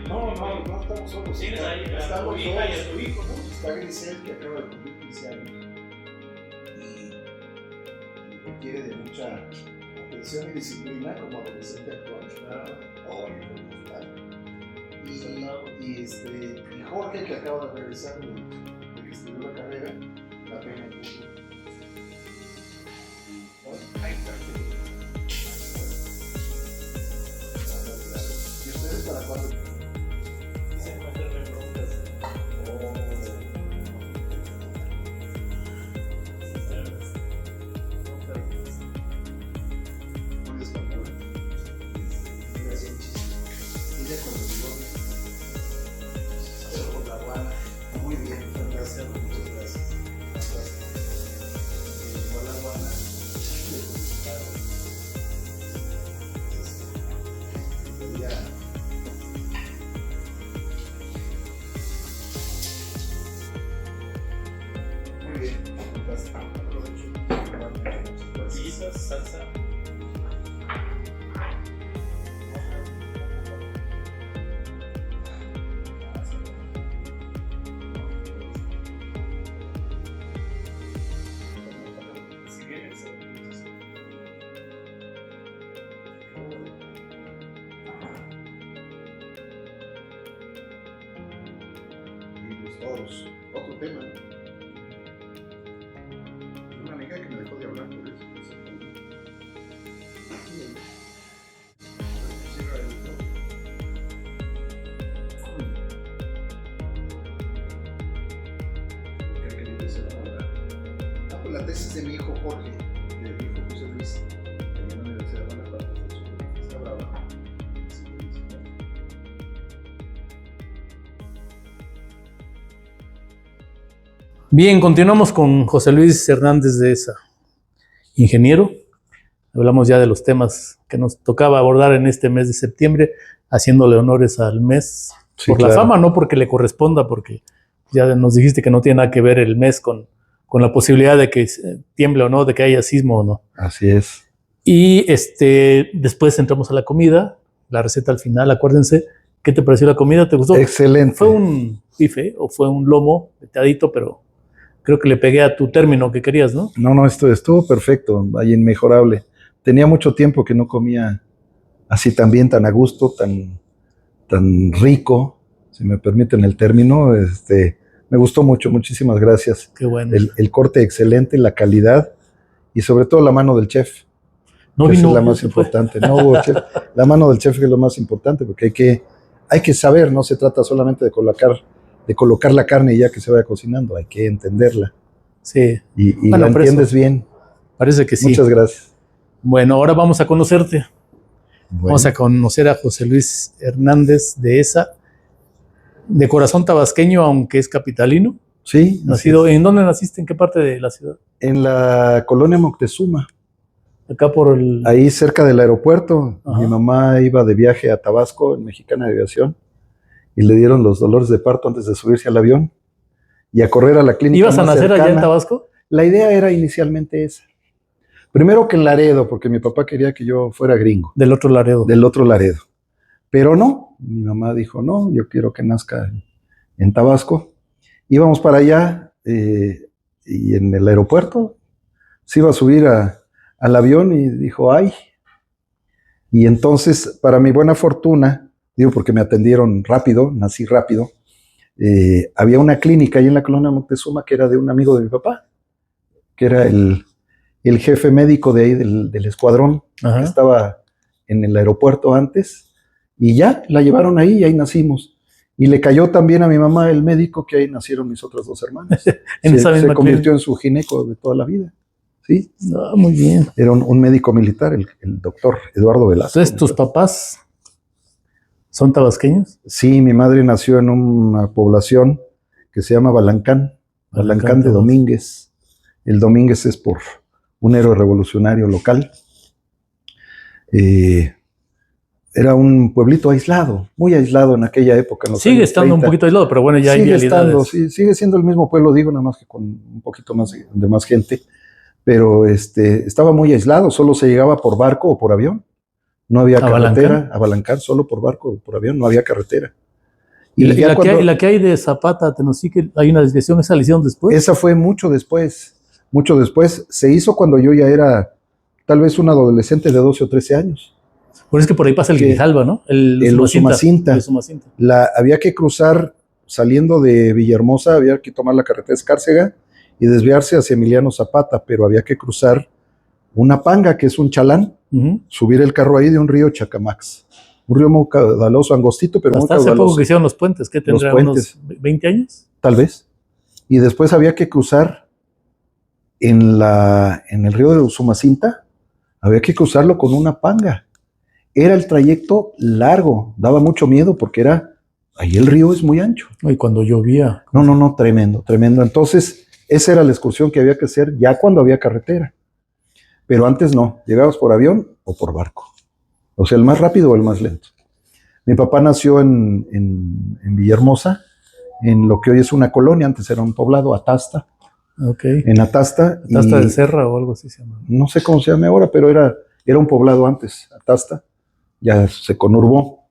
No estamos solos. Tienes ahí a Estamos tu hija y a solos. tu hijo, ¿no? Está Grisel, que acaba de cumplir 15 años y requiere de mucha atención y disciplina como adolescente actual. Y Jorge, que acaba de regresar de que estudió la carrera, la pena mucho. Ahí está. ¿Y ustedes para cuándo? Se encuentran en preguntas. Ella cuando llegó por la Habana, muy bien, gracias, muchas gracias. Llegó a la Habana, le felicitaron. Ella muy bien, fantástico. Aprovecho. Pizza, salsa. Si quieres, Y los toros, otro tema. Una amiga que me dejó de hablar por eso. Pues la tesis de mi hijo Jorge, de mi hijo José Luis, en la Universidad de Guanajuato, está brava. Bien, continuamos con José Luis Hernández de ESA, ingeniero. Hablamos ya de los temas que nos tocaba abordar en este mes de septiembre, haciéndole honores al mes Sí, por la claro. fama, no porque le corresponda, porque ya nos dijiste que no tiene nada que ver el mes con la posibilidad de que tiemble o no, de que haya sismo o no. Así es. Y después entramos a la comida, la receta al final, acuérdense. ¿Qué te pareció la comida? ¿Te gustó? Excelente. ¿Fue un bife o fue un lomo veteadito, pero creo que le pegué a tu término que querías, ¿no? No, esto estuvo perfecto, vaya, inmejorable. Tenía mucho tiempo que no comía así tan bien, tan a gusto, tan rico, si me permiten el término. Me gustó mucho, muchísimas gracias. Qué bueno. El corte excelente, la calidad y sobre todo la mano del chef. No Esa vino, es la más se fue. importante. No hubo chef. La mano del chef es lo más importante porque hay que saber, no se trata solamente de colocar la carne y ya que se vaya cocinando, hay que entenderla. Sí, Y Bueno, la por entiendes eso. bien. parece que sí. Muchas gracias. Bueno, ahora vamos a conocerte. Bueno, Vamos a conocer a José Luis Hernández de ESA, de corazón tabasqueño, aunque es capitalino. sí, así Nacido, es. ¿en dónde naciste? ¿En qué parte de la ciudad? En la colonia Moctezuma, Acá por el... ahí cerca del aeropuerto. Ajá. Mi mamá iba de viaje a Tabasco, en Mexicana de Aviación, y le dieron los dolores de parto antes de subirse al avión y a correr a la clínica ¿Ibas a más nacer allá en cercana. Tabasco? La idea era inicialmente esa. Primero que en Laredo, porque mi papá quería que yo fuera gringo, Del otro Laredo. del otro Laredo. Pero no, mi mamá dijo, no, yo quiero que nazca en Tabasco. Íbamos para allá y en el aeropuerto se iba a subir al avión y dijo, ay. Y entonces, para mi buena fortuna, digo porque me atendieron rápido, nací rápido, había una clínica ahí en la colonia Moctezuma que era de un amigo de mi papá, que era el jefe médico de ahí del escuadrón, Ajá. que estaba en el aeropuerto antes, y ya la llevaron ahí y ahí nacimos. Y le cayó también a mi mamá el médico, que ahí nacieron mis otras dos hermanas. En esa se misma convirtió en su gineco de toda la vida. Sí, clínica. Ah, muy bien. era un médico militar, el doctor Eduardo Velasco. Entonces, ¿tus papás son tabasqueños? Sí, mi madre nació en una población que se llama Balancán de Tabasco. Domínguez. El Domínguez es por un héroe revolucionario local. Era un pueblito aislado, muy aislado en aquella época. Sigue estando 30. Un poquito aislado, pero bueno, ya hay vialidades. Sí, sigue siendo el mismo pueblo, digo, nada más que con un poquito más de más gente. Pero estaba muy aislado, solo se llegaba por barco o por avión. No había carretera, a Balancán solo por barco o por avión, no había carretera. ¿Y la que hay de Zapata a Tenosique, hay una desviación, esa la hicieron después? Esa fue mucho después. Se hizo cuando yo ya era tal vez un adolescente de 12 o 13 años. Por eso es que por ahí pasa el Grijalba, ¿no? El Usumacinta. Había que cruzar, saliendo de Villahermosa, había que tomar la carretera Escárcega y desviarse hacia Emiliano Zapata, pero había que cruzar una panga, que es un chalán, subir el carro ahí de un río Chacamax. Un río muy caudaloso, angostito, pero muy caudaloso. Hasta hace poco que hicieron los puentes, ¿qué tendrá? ¿Unos 20 años? Tal vez. Y después había que cruzar en el río de Usumacinta, había que cruzarlo con una panga. Era el trayecto largo, daba mucho miedo porque ahí el río es muy ancho. Y cuando llovía. No, tremendo. Entonces, esa era la excursión que había que hacer ya cuando había carretera. Pero antes no, llegabas por avión o por barco. O sea, el más rápido o el más lento. Mi papá nació en Villahermosa, en lo que hoy es una colonia, antes era un poblado, Atasta. Okay. En Atasta. Atasta de Serra o algo así se llama. No sé cómo se llama ahora, pero era un poblado antes, Atasta. Ya se conurbó.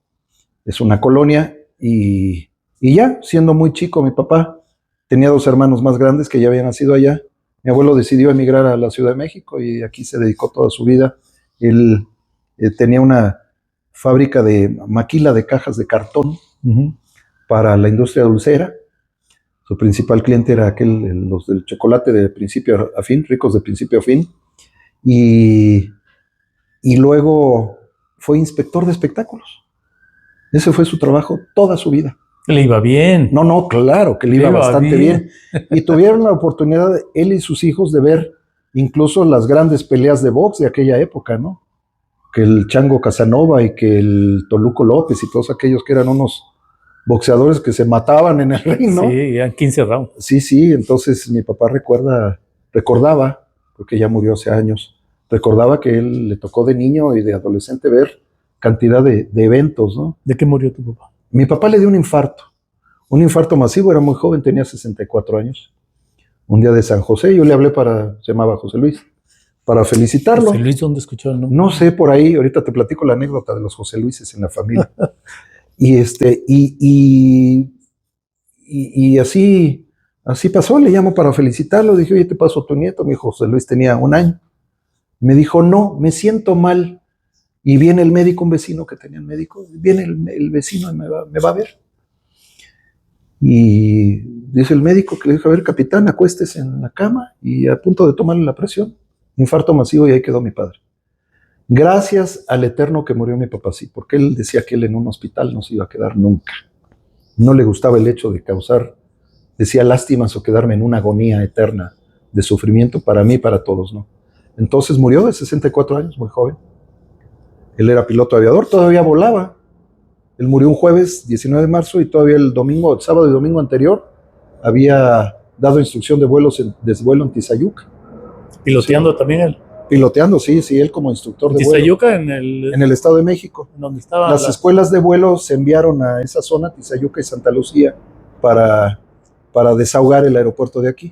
Es una colonia y ya, siendo muy chico, mi papá tenía 2 hermanos más grandes que ya habían nacido allá. Mi abuelo decidió emigrar a la Ciudad de México y aquí se dedicó toda su vida. Él tenía una fábrica de maquila de cajas de cartón para la industria dulcera. Su principal cliente era los del chocolate de principio a fin, ricos de principio a fin. Y luego fue inspector de espectáculos. Ese fue su trabajo toda su vida. Le iba bien. No, claro que le iba bastante bien. Y tuvieron la oportunidad, él y sus hijos, de ver incluso las grandes peleas de box de aquella época, ¿no? Que el Chango Casanova y que el Toluco López y todos aquellos que eran unos boxeadores que se mataban en el ring, ¿no? Sí, eran 15 rounds. Sí, entonces mi papá recordaba, porque ya murió hace años, recordaba que él le tocó de niño y de adolescente ver cantidad de eventos, ¿no? ¿De qué murió tu papá? Mi papá le dio un infarto masivo, era muy joven, tenía 64 años. Un día de San José, yo le hablé se llamaba José Luis, para felicitarlo. ¿José Luis dónde escuchó el nombre? No sé, por ahí, ahorita te platico la anécdota de los José Luises en la familia. y así pasó, le llamo para felicitarlo, dije, oye, te paso a tu nieto. Mi hijo José Luis tenía 1 año. Me dijo, no, me siento mal. Y viene el médico, un vecino que tenía el médico, viene el vecino y me va a ver. Y dice el médico que le dijo, a ver, capitán, acuéstese en la cama y a punto de tomarle la presión. Infarto masivo y ahí quedó mi padre. Gracias al Eterno que murió mi papá, sí, porque él decía que él en un hospital no se iba a quedar nunca. No le gustaba el hecho de causar, decía, lástimas o quedarme en una agonía eterna de sufrimiento para mí y para todos, ¿no? Entonces murió de 64 años, muy joven. Él era piloto aviador, todavía volaba. Él murió un jueves 19 de marzo y todavía el sábado y domingo anterior había dado instrucción de desvuelo en Tizayuca. ¿Piloteando sí. También él? Piloteando, sí, él como instructor de vuelo. ¿Tizayuca en el Estado de México. ¿Dónde estaban las escuelas de vuelo se enviaron a esa zona, Tizayuca y Santa Lucía, para desahogar el aeropuerto de aquí.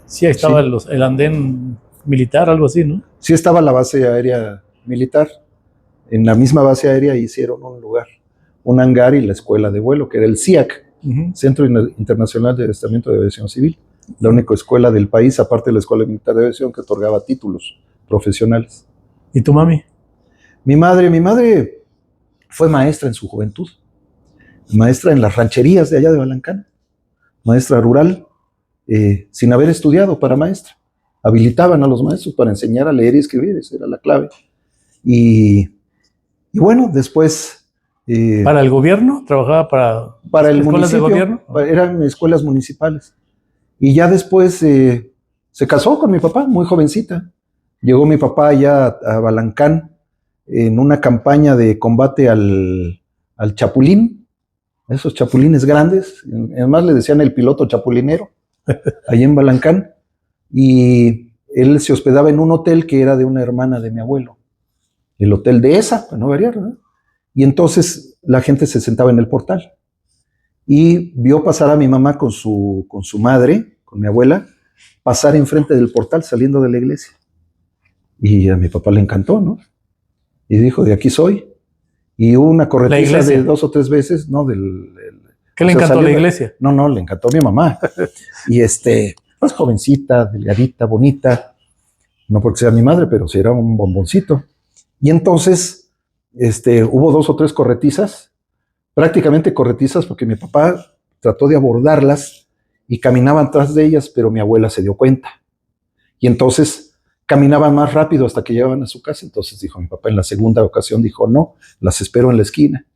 Sí, ahí estaba el andén militar, algo así, ¿no? Sí, estaba la base aérea militar. En la misma base aérea hicieron un lugar, un hangar y la escuela de vuelo, que era el CIAC, Centro Internacional de Adiestramiento de Aviación Civil, la única escuela del país, aparte de la Escuela Militar de Aviación, que otorgaba títulos profesionales. ¿Y tu mami? Mi madre fue maestra en su juventud, maestra en las rancherías de allá de Balancán, maestra rural, sin haber estudiado para maestra. Habilitaban a los maestros para enseñar a leer y escribir, esa era la clave. Y bueno, después... ¿Para el gobierno? ¿Trabajaba para el escuelas de gobierno? Eran escuelas municipales. Y ya después se casó con mi papá, muy jovencita. Llegó mi papá allá a Balancán en una campaña de combate al chapulín, esos chapulines grandes. Además le decían el piloto chapulinero, allá en Balancán. y él se hospedaba en un hotel que era de una hermana de mi abuelo, el hotel de esa, para no variar, ¿no? Y entonces la gente se sentaba en el portal y vio pasar a mi mamá con su madre, con mi abuela, pasar enfrente del portal saliendo de la iglesia. Y a mi papá le encantó, ¿no? Y dijo, de aquí soy. Y hubo una corretiza de 2 o 3 veces, ¿no? ¿Qué le encantó la iglesia? No, le encantó a mi mamá. Y pues jovencita, delgadita, bonita, no porque sea mi madre, pero sí era un bomboncito. Y entonces, hubo 2 o 3 corretizas, prácticamente corretizas, porque mi papá trató de abordarlas y caminaban tras de ellas, pero mi abuela se dio cuenta. Y entonces caminaban más rápido hasta que llegaban a su casa. Entonces dijo mi papá en la segunda ocasión, dijo, no, las espero en la esquina.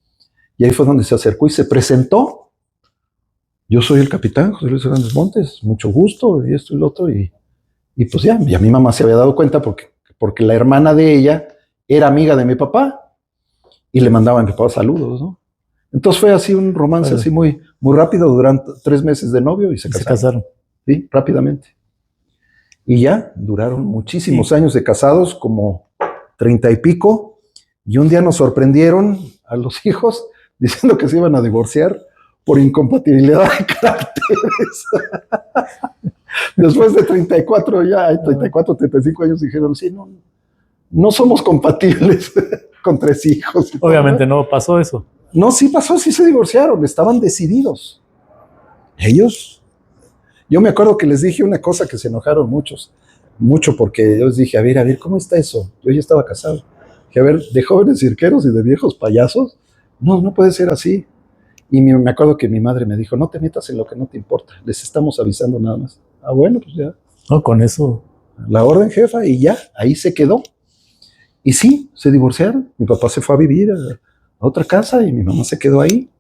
Y ahí fue donde se acercó y se presentó. Yo soy el capitán José Luis Hernández Montes, mucho gusto, y esto y lo otro. Y pues ya mi mamá se había dado cuenta porque la hermana de ella era amiga de mi papá y le mandaba a mi papá saludos, ¿no? Entonces fue así un romance así muy, muy rápido, durante 3 meses de novio y se casaron. Sí, rápidamente. Y ya duraron muchísimos años de casados, como 30 y pico, y un día nos sorprendieron a los hijos diciendo que se iban a divorciar por incompatibilidad de caracteres. Después de 34, 35 años dijeron, sí, no somos compatibles con 3 hijos. Obviamente no pasó eso. No, sí pasó, sí se divorciaron, estaban decididos. Ellos... Yo me acuerdo que les dije una cosa que se enojaron mucho porque yo les dije, a ver, ¿cómo está eso? Yo ya estaba casado. Dije, a ver, de jóvenes cirqueros y de viejos payasos, no puede ser así. Y me acuerdo que mi madre me dijo, no te metas en lo que no te importa, les estamos avisando nada más. Ah, bueno, pues ya. No, con eso. La orden, jefa, y ya, ahí se quedó. Y sí, se divorciaron. Mi papá se fue a vivir a otra casa y mi mamá se quedó ahí.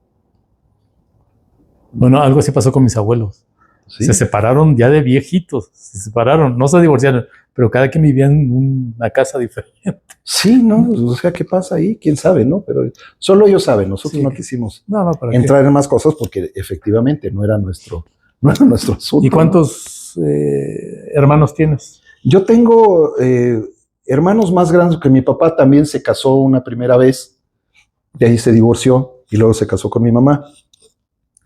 Bueno, algo así pasó con mis abuelos. ¿Sí? Se separaron ya de viejitos, no se divorciaron, pero cada quien vivía en una casa diferente. Sí, ¿no? O sea, ¿qué pasa ahí? ¿Quién sabe, no? Pero solo ellos saben, nosotros no quisimos entrar en más cosas porque efectivamente no era nuestro asunto. ¿Y cuántos hermanos tienes? Yo tengo hermanos más grandes que mi papá, también se casó una primera vez, de ahí se divorció y luego se casó con mi mamá.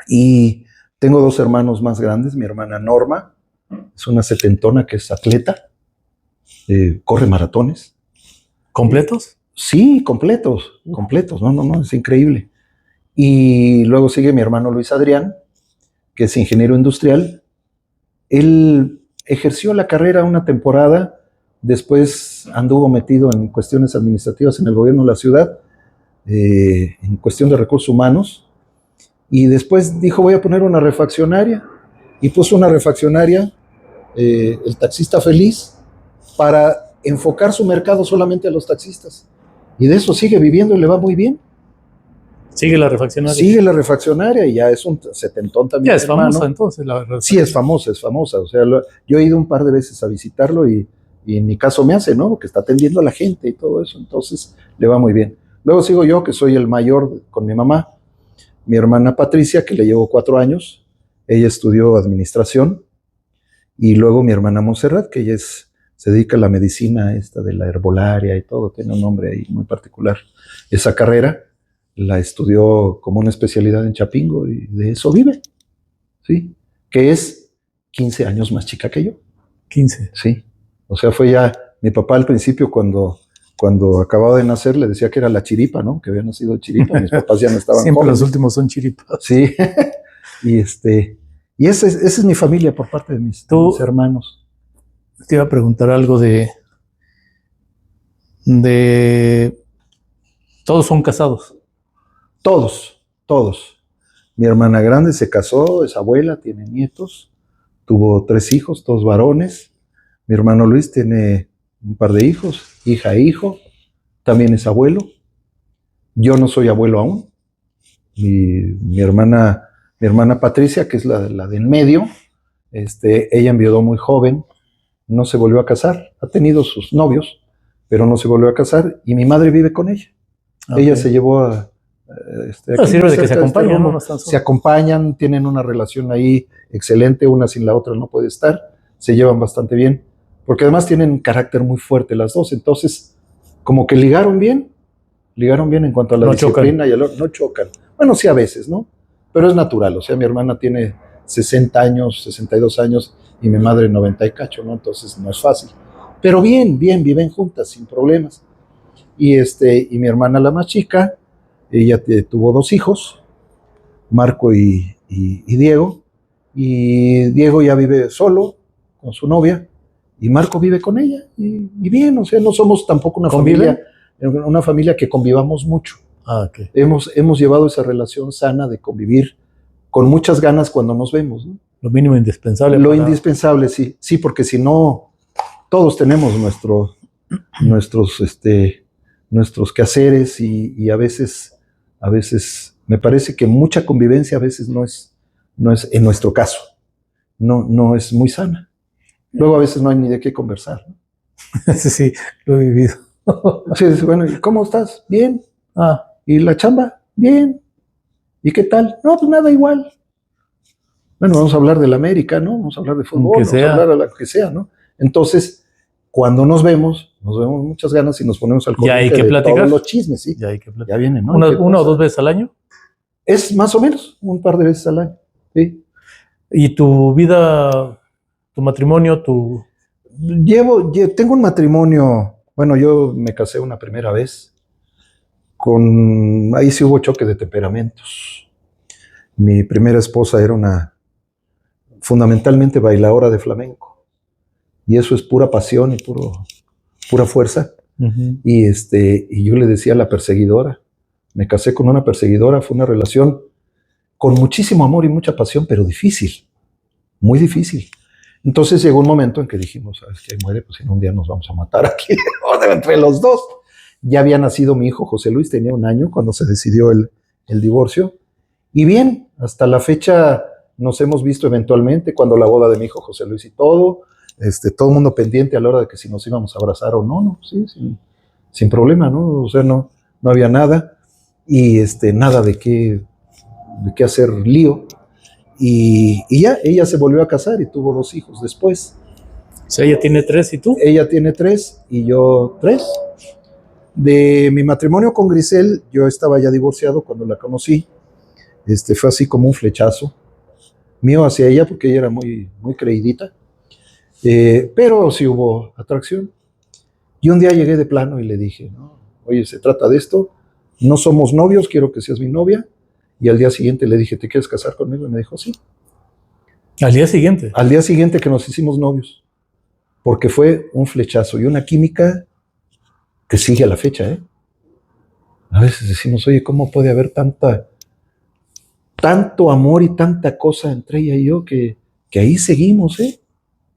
Y tengo 2 hermanos más grandes, mi hermana Norma, es una 70 que es atleta, corre maratones. ¿Completos? Sí, completos, no, es increíble. Y luego sigue mi hermano Luis Adrián, que es ingeniero industrial. Él ejerció la carrera una temporada, después anduvo metido en cuestiones administrativas en el gobierno de la ciudad, en cuestión de recursos humanos. Y después dijo, voy a poner una refaccionaria. Y puso una refaccionaria, el taxista feliz, para enfocar su mercado solamente a los taxistas. Y de eso sigue viviendo y le va muy bien. ¿Sigue la refaccionaria? Sigue la refaccionaria y ya es un 70 también. Ya es famosa entonces la refaccionaria. Sí, es famosa. O sea, yo he ido un par de veces a visitarlo y en mi caso me hace, ¿no? Porque está atendiendo a la gente y todo eso. Entonces le va muy bien. Luego sigo yo, que soy el mayor con mi mamá. Mi hermana Patricia, que le llevo 4 años, ella estudió administración, y luego mi hermana Montserrat, que ella se dedica a la medicina esta de la herbolaria y todo, tiene un nombre ahí muy particular. Esa carrera la estudió como una especialidad en Chapingo y de eso vive, ¿sí? Que es 15 años más chica que yo. 15. Sí, o sea, fue ya mi papá al principio cuando acababa de nacer le decía que era la chiripa, ¿no? Que había nacido chiripa, mis papás ya no estaban Siempre jóvenes. Los últimos son chiripas. Sí, y esa es mi familia por parte de mis hermanos. Te iba a preguntar algo de todos son casados. Todos. Mi hermana grande se casó, es abuela, tiene nietos, tuvo 3 hijos, 2 varones. Mi hermano Luis tiene un par de hijos, hija e hijo, también es abuelo. Yo no soy abuelo aún. Mi hermana Patricia, que es la de en medio, ella enviudó muy joven, no se volvió a casar, ha tenido sus novios, pero no se volvió a casar, y mi madre vive con ella. Okay. Ella se llevó a... sirve de que se acompañan, ¿no? Se acompañan, tienen una relación ahí excelente, una sin la otra no puede estar, se llevan bastante bien, porque además tienen un carácter muy fuerte las dos, entonces como que ligaron bien en cuanto a la No disciplina no chocan. Bueno, sí a veces, ¿no? Pero es natural, o sea, mi hermana tiene 60 años, 62 años y mi madre 90 y cacho, ¿no? Entonces no es fácil. Pero bien, viven juntas, sin problemas. Y mi hermana la más chica, ella tuvo 2 hijos, Marco y Diego. Y Diego ya vive solo con su novia y Marco vive con ella. Y bien, o sea, no somos tampoco una familia que convivamos mucho. Ok. Hemos llevado esa relación sana de convivir con muchas ganas cuando nos vemos, ¿no? Lo mínimo indispensable. Lo indispensable, sí. Sí, porque si no, todos tenemos nuestros quehaceres y a veces me parece que mucha convivencia a veces no es en nuestro caso, no es muy sana. Luego a veces no hay ni de qué conversar, ¿no? Sí, lo he vivido. Así es, bueno, ¿y cómo estás? Bien. Ah, ¿Y la chamba? Bien. ¿Y qué tal? No, pues nada, igual. Bueno, vamos a hablar del América, ¿no? Vamos a hablar de fútbol, vamos a hablar de lo que sea, ¿no? Entonces, cuando nos vemos muchas ganas y nos ponemos al corriente de todos los chismes, ¿sí? Ya hay que platicar. Ya vienen, ¿no? ¿Una o 2 veces al año? Es más o menos un par de veces al año, ¿sí? ¿Y tu vida, tu matrimonio, Tengo un matrimonio, bueno, yo me casé una primera vez, ahí sí hubo choque de temperamentos. Mi primera esposa era fundamentalmente bailadora de flamenco, y eso es pura pasión y pura fuerza. Uh-huh. Y yo le decía a la perseguidora, me casé con una perseguidora, fue una relación con muchísimo amor y mucha pasión, pero difícil, muy difícil. Entonces llegó un momento en que dijimos, ¿sabes qué? Muere, pues en un día nos vamos a matar aquí, entre los dos. Ya había nacido mi hijo José Luis, tenía 1 año cuando se decidió el divorcio. Y bien, hasta la fecha nos hemos visto eventualmente, cuando la boda de mi hijo José Luis y todo el mundo pendiente a la hora de que si nos íbamos a abrazar o no, sí, sin problema, ¿no? O sea, no había nada, y nada de qué hacer lío. Y ya, ella se volvió a casar y tuvo 2 hijos después. O sea, ella tiene 3 y tú. Ella tiene 3 y yo 3. De mi matrimonio con Grisel, yo estaba ya divorciado cuando la conocí. Fue así como un flechazo mío hacia ella, porque ella era muy, muy creidita. Pero sí hubo atracción. Y un día llegué de plano y le dije, no, oye, se trata de esto, no somos novios, quiero que seas mi novia. Y al día siguiente le dije, ¿te quieres casar conmigo? Y me dijo, sí. ¿Al día siguiente? Al día siguiente que nos hicimos novios. Porque fue un flechazo y una química que sigue a la fecha, ¿eh? A veces decimos, oye, ¿cómo puede haber tanto amor y tanta cosa entre ella y yo que ahí seguimos, ¿eh?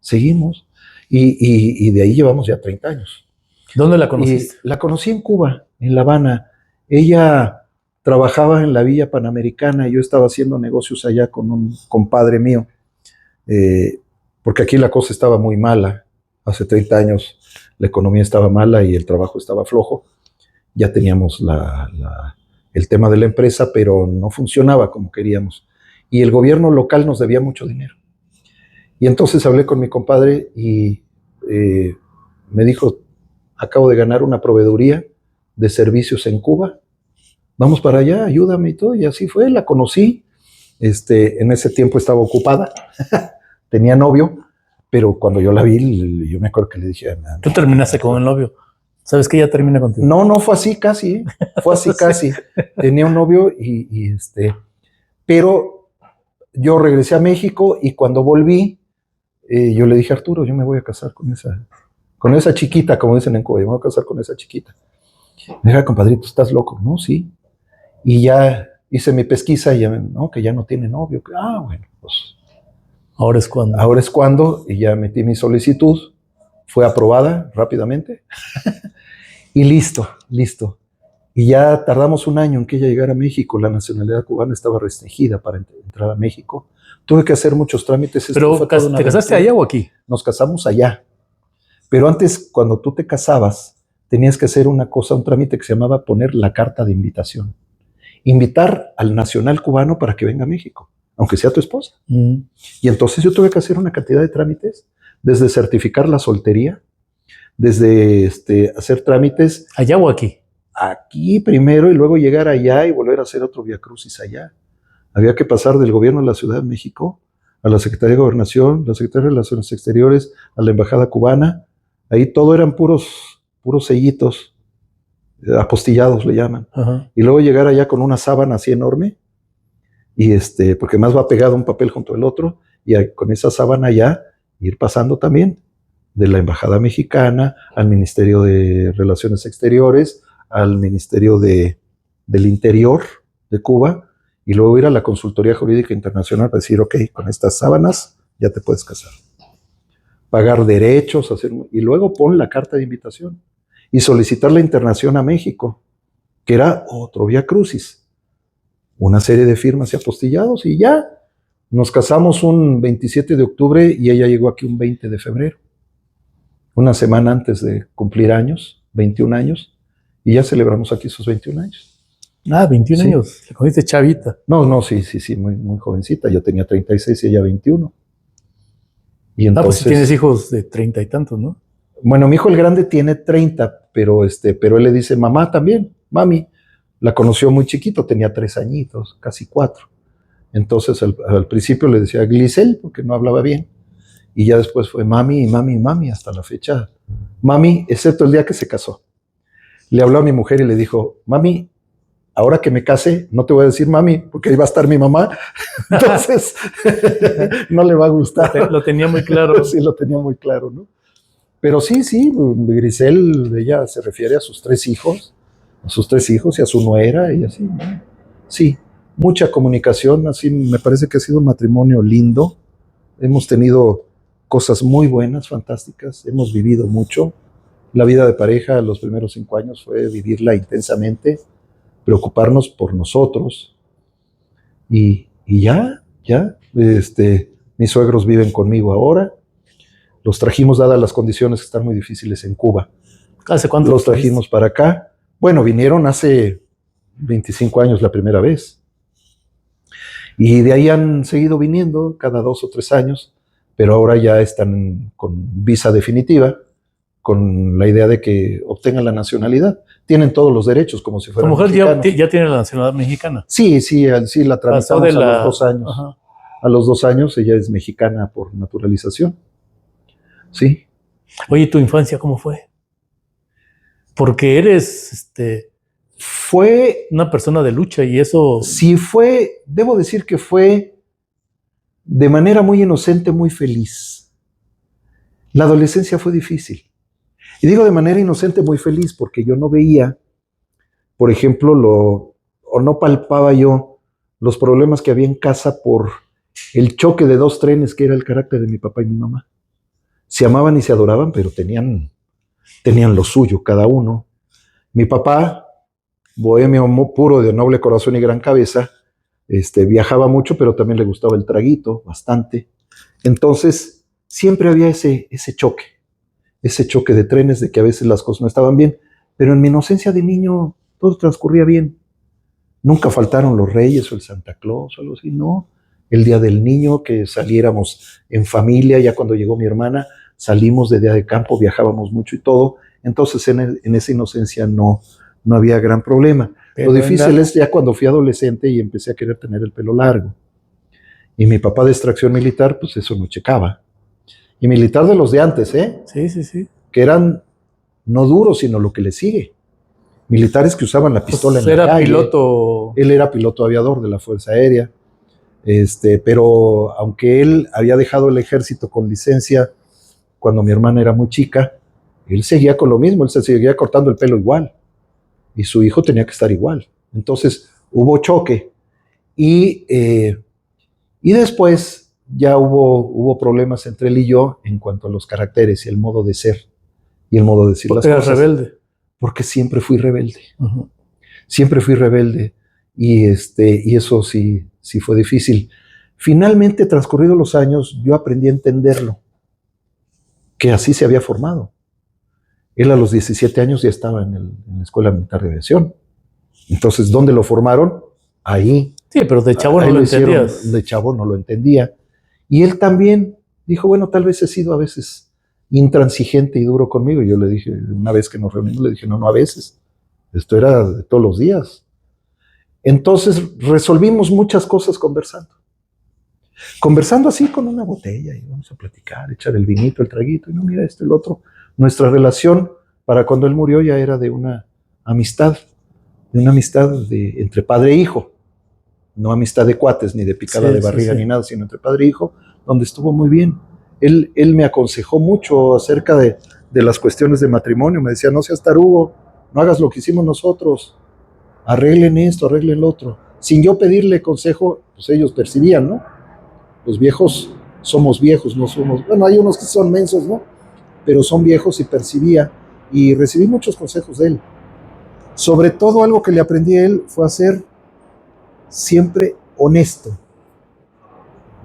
Seguimos. Y de ahí llevamos ya 30 años. ¿Dónde la conociste? La conocí en Cuba, en La Habana. Ella trabajaba en la Villa Panamericana y yo estaba haciendo negocios allá con un compadre mío, porque aquí la cosa estaba muy mala. Hace 30 años la economía estaba mala y el trabajo estaba flojo. Ya teníamos el tema de la empresa, pero no funcionaba como queríamos. Y el gobierno local nos debía mucho dinero. Y entonces hablé con mi compadre y me dijo, acabo de ganar una proveeduría de servicios en Cuba, vamos para allá, ayúdame y todo. Y así fue, la conocí. En ese tiempo estaba ocupada, tenía novio, pero cuando yo la vi, yo me acuerdo que le dije... ¿Tú terminaste con el novio? ¿Sabes que ella termina contigo? No fue así casi, ¿eh? Fue así casi. Tenía un novio pero yo regresé a México y cuando volví, yo le dije a Arturo, yo me voy a casar con esa chiquita, como dicen en Cuba, yo me voy a casar con esa chiquita. Me dijo, compadrito, ¿estás loco? No, sí. Y ya hice mi pesquisa y ya, que ya no tiene novio. Bueno, pues... Ahora es cuando. Ahora es cuando, y ya metí mi solicitud, fue aprobada rápidamente, y listo. Y ya tardamos 1 año en que ella llegara a México, la nacionalidad cubana estaba restringida para entrar a México. Tuve que hacer muchos trámites. ¿Pero te casaste allá o aquí? Nos casamos allá. Pero antes, cuando tú te casabas, tenías que hacer un trámite que se llamaba poner la carta de invitación. Invitar al nacional cubano para que venga a México, aunque sea tu esposa. Y entonces yo tuve que hacer una cantidad de trámites desde certificar la soltería, desde hacer trámites ¿Allá o aquí? aquí primero y luego llegar allá y volver a hacer otro viacrucis allá. Había que pasar del gobierno de la Ciudad de México a la Secretaría de Gobernación, la Secretaría de Relaciones Exteriores, a la Embajada Cubana. Ahí todo eran puros sellitos, apostillados le llaman. Ajá. Y luego llegar allá con una sábana así enorme, y porque más va pegado un papel junto al otro, y con esa sábana ya ir pasando también de la Embajada Mexicana al Ministerio de Relaciones Exteriores, al Ministerio del Interior de Cuba, y luego ir a la Consultoría Jurídica Internacional para decir, ok, con estas sábanas ya te puedes casar. Pagar derechos, y luego pon la carta de invitación y solicitar la internación a México, que era otro viacrucis. Una serie de firmas y apostillados, y ya nos casamos un 27 de octubre y ella llegó aquí un 20 de febrero, una semana antes de cumplir años, 21 años, y ya celebramos aquí sus 21 años. 21 Sí. años. Le conociste chavita. No, sí, muy jovencita. Yo tenía 36 y ella 21. Y entonces, Pues si tienes hijos de 30 y tantos, ¿no? bueno, mi hijo el grande tiene 30, pero él le dice mamá también, mami. La conoció muy chiquito, tenía 3 añitos, casi 4. Entonces al principio le decía Glisel, porque no hablaba bien. Y ya después fue mami, mami, mami, hasta la fecha. Mami, excepto el día que se casó. Le habló a mi mujer y le dijo, mami, ahora que me case, no te voy a decir mami, porque ahí va a estar mi mamá. Entonces, no le va a gustar. Lo tenía muy claro. Sí, lo tenía muy claro, ¿no? Pero sí, Grisel, ella se refiere a sus 3 hijos, y a su nuera, y así, ¿no? Sí, mucha comunicación, así me parece que ha sido un matrimonio lindo. Hemos tenido cosas muy buenas, fantásticas, hemos vivido mucho. La vida de pareja, los primeros 5 años fue vivirla intensamente, preocuparnos por nosotros, y ya, mis suegros viven conmigo ahora. Los trajimos, dadas las condiciones que están muy difíciles en Cuba. ¿Hace cuánto? Los trajimos para acá. Bueno, vinieron hace 25 años la primera vez. Y de ahí han seguido viniendo cada 2 o 3 años, pero ahora ya están con visa definitiva, con la idea de que obtengan la nacionalidad. Tienen todos los derechos como si ¿Tu fueran mujer mexicanos. ya tiene la nacionalidad mexicana? Sí, la tramitamos a los 2 años. Ajá. A los 2 años ella es mexicana por naturalización. Sí. Oye, ¿tu infancia cómo fue? Porque eres Fue, una persona de lucha y eso... sí fue, debo decir que fue de manera muy inocente, muy feliz. La adolescencia fue difícil. Y digo de manera inocente, muy feliz, porque yo no veía, por ejemplo, o no palpaba yo los problemas que había en casa por el choque de 2 trenes que era el carácter de mi papá y mi mamá. Se amaban y se adoraban, pero tenían lo suyo cada uno. Mi papá, bohemio puro, de noble corazón y gran cabeza, viajaba mucho, pero también le gustaba el traguito bastante. Entonces, siempre había ese choque de trenes, de que a veces las cosas no estaban bien, pero en mi inocencia de niño todo transcurría bien. Nunca faltaron los Reyes o el Santa Claus o algo así, no. El Día del Niño, que saliéramos en familia, ya cuando llegó mi hermana, salimos de día de campo, viajábamos mucho y todo. Entonces en esa inocencia no había gran problema. Pero lo difícil es ya cuando fui adolescente y empecé a querer tener el pelo largo. Y mi papá de extracción militar, pues eso no checaba. Y militar de los de antes, Sí. que eran no duros, sino lo que le sigue. Militares que usaban la pistola en la calle. Piloto. Él era piloto aviador de la Fuerza Aérea. Pero aunque él había dejado el ejército con licencia cuando mi hermana era muy chica, él seguía con lo mismo, él se seguía cortando el pelo igual, y su hijo tenía que estar igual. Entonces hubo choque, y después ya hubo problemas entre él y yo en cuanto a los caracteres y el modo de ser y el modo de decir las Eras cosas. rebelde. Porque siempre fui rebelde. Uh-huh. Siempre fui rebelde, y eso sí fue difícil. Finalmente, transcurridos los años, yo aprendí a entenderlo, que así se había formado. Él a los 17 años ya estaba en la Escuela Militar de Aviación. Entonces, ¿dónde lo formaron? Ahí. Sí, pero de chavo no lo entendías. De chavo no lo entendía. Y él también Dijo, bueno, tal vez he sido a veces intransigente y duro conmigo. Y yo le dije, una vez que nos reunimos, le dije, no, a veces. Esto era de todos los días. Entonces resolvimos muchas cosas conversando. Conversando así con una botella y vamos a platicar, echar el vinito, el traguito, y no, mira esto, el otro. Nuestra relación para cuando él murió ya era de una amistad entre padre e hijo. No amistad de cuates, ni de picada de barriga, ni nada, sino entre padre e hijo, donde estuvo muy bien. Él me aconsejó mucho acerca de las cuestiones de matrimonio. Me decía, no seas tarugo, no hagas lo que hicimos nosotros. Arreglen esto, arreglen lo otro. Sin yo pedirle consejo, pues ellos percibían, ¿no? Los viejos somos viejos, no somos... Bueno, hay unos que son mensos, ¿no? Pero son viejos y percibía. Y recibí muchos consejos de él. Sobre todo algo que le aprendí a él fue a ser siempre honesto.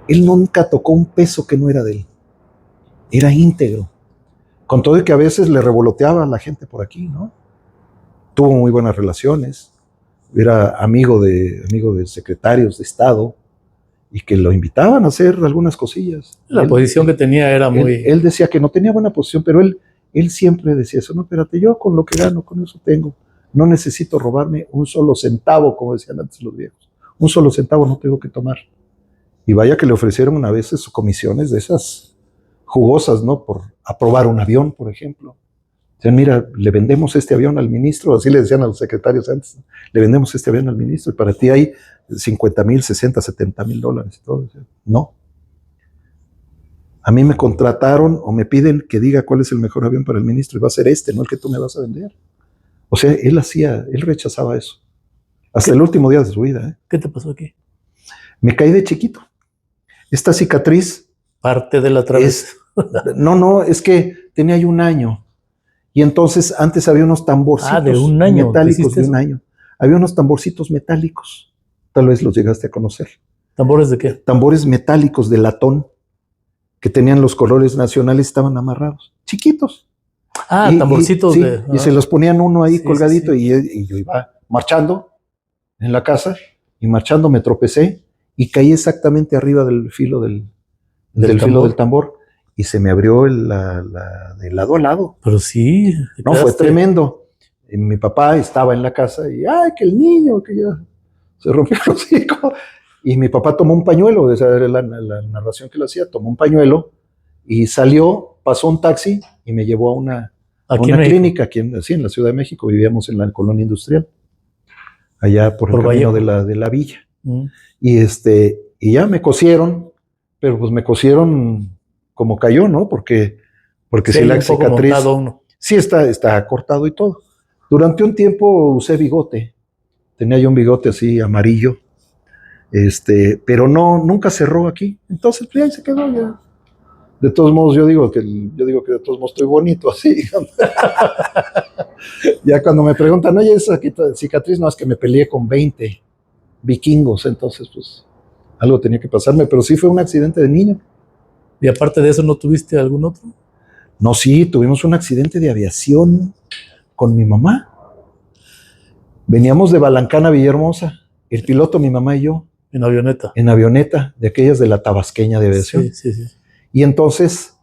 Él nunca tocó un peso que no era de él. Era íntegro. Con todo y que a veces le revoloteaba a la gente por aquí, ¿no? Tuvo muy buenas relaciones. Era amigo de secretarios de Estado y que lo invitaban a hacer algunas cosillas. La posición que tenía era muy... Él decía que no tenía buena posición, pero él siempre decía eso. No, espérate, yo con lo que gano, con eso tengo. No necesito robarme un solo centavo, como decían antes los viejos. Un solo centavo no tengo que tomar. Y vaya que le ofrecieron a veces comisiones de esas jugosas, ¿no? Por aprobar un avión, por ejemplo. Decían, mira, le vendemos este avión al ministro, así le decían a los secretarios antes, le vendemos este avión al ministro y para ti hay 50,000, 60, 70,000 dólares y todo. No. A mí me contrataron o me piden que diga cuál es el mejor avión para el ministro y va a ser este, no el que tú me vas a vender. O sea, él rechazaba eso. Hasta el último día de su vida. ¿Eh? ¿Qué te pasó aquí? Me caí de chiquito. Esta cicatriz... Parte de la travesía. No, es que tenía yo 1 año. Y entonces antes había unos tamborcitos de 1 año, metálicos de 1 año. Había unos tamborcitos metálicos. Tal vez los llegaste a conocer. ¿Tambores de qué? Tambores metálicos de latón que tenían los colores nacionales, estaban amarrados. Chiquitos. Tamborcitos de... Y se los ponían uno ahí colgadito. Sí. Y yo iba marchando en la casa y marchando me tropecé y caí exactamente arriba del filo del tambor y se me abrió de lado a lado. Pero sí. No, fue tremendo. Y mi papá estaba en la casa y ¡ay, que el niño! Que ya se rompió el hocico. Y mi papá tomó un pañuelo, esa era la narración que le hacía, tomó un pañuelo y salió, pasó un taxi y me llevó a una clínica aquí en la Ciudad de México. Vivíamos en la colonia industrial, allá por el camino de la villa. Y ya me cosieron, pero pues me cosieron como cayó, ¿no? Porque si la cicatriz... Sí, está cortado y todo. Durante un tiempo usé bigote. Tenía yo un bigote así amarillo. Pero nunca cerró aquí. Entonces, pues ahí se quedó ya. De todos modos, yo digo que de todos modos estoy bonito así. Ya cuando me preguntan, oye, esa cicatriz, no, es que me peleé con 20 vikingos, entonces pues algo tenía que pasarme, pero sí fue un accidente de niño. ¿Y aparte de eso no tuviste algún otro? No, sí, tuvimos un accidente de aviación con mi mamá. Veníamos de Balancán a Villahermosa, el piloto, mi mamá y yo. En avioneta. En avioneta, de aquellas de la tabasqueña de aviación. Sí. Y entonces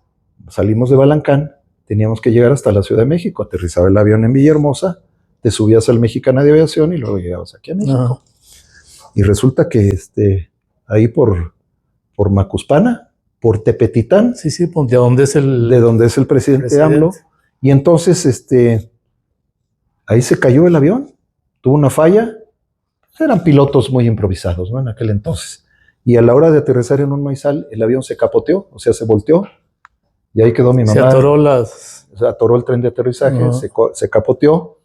salimos de Balancán, teníamos que llegar hasta la Ciudad de México, aterrizaba el avión en Villahermosa, te subías al Mexicana de Aviación y luego llegabas aquí a México. Ajá. Y resulta que ahí por Macuspana, por Tepetitán, de donde es el presidente AMLO, y entonces ahí se cayó el avión, tuvo una falla. Eran pilotos muy improvisados, ¿no? En aquel entonces. Y a la hora de aterrizar en un maizal, el avión se capoteó, o sea, se volteó. Y ahí quedó mi mamá. Se atoró el tren de aterrizaje, se capoteó.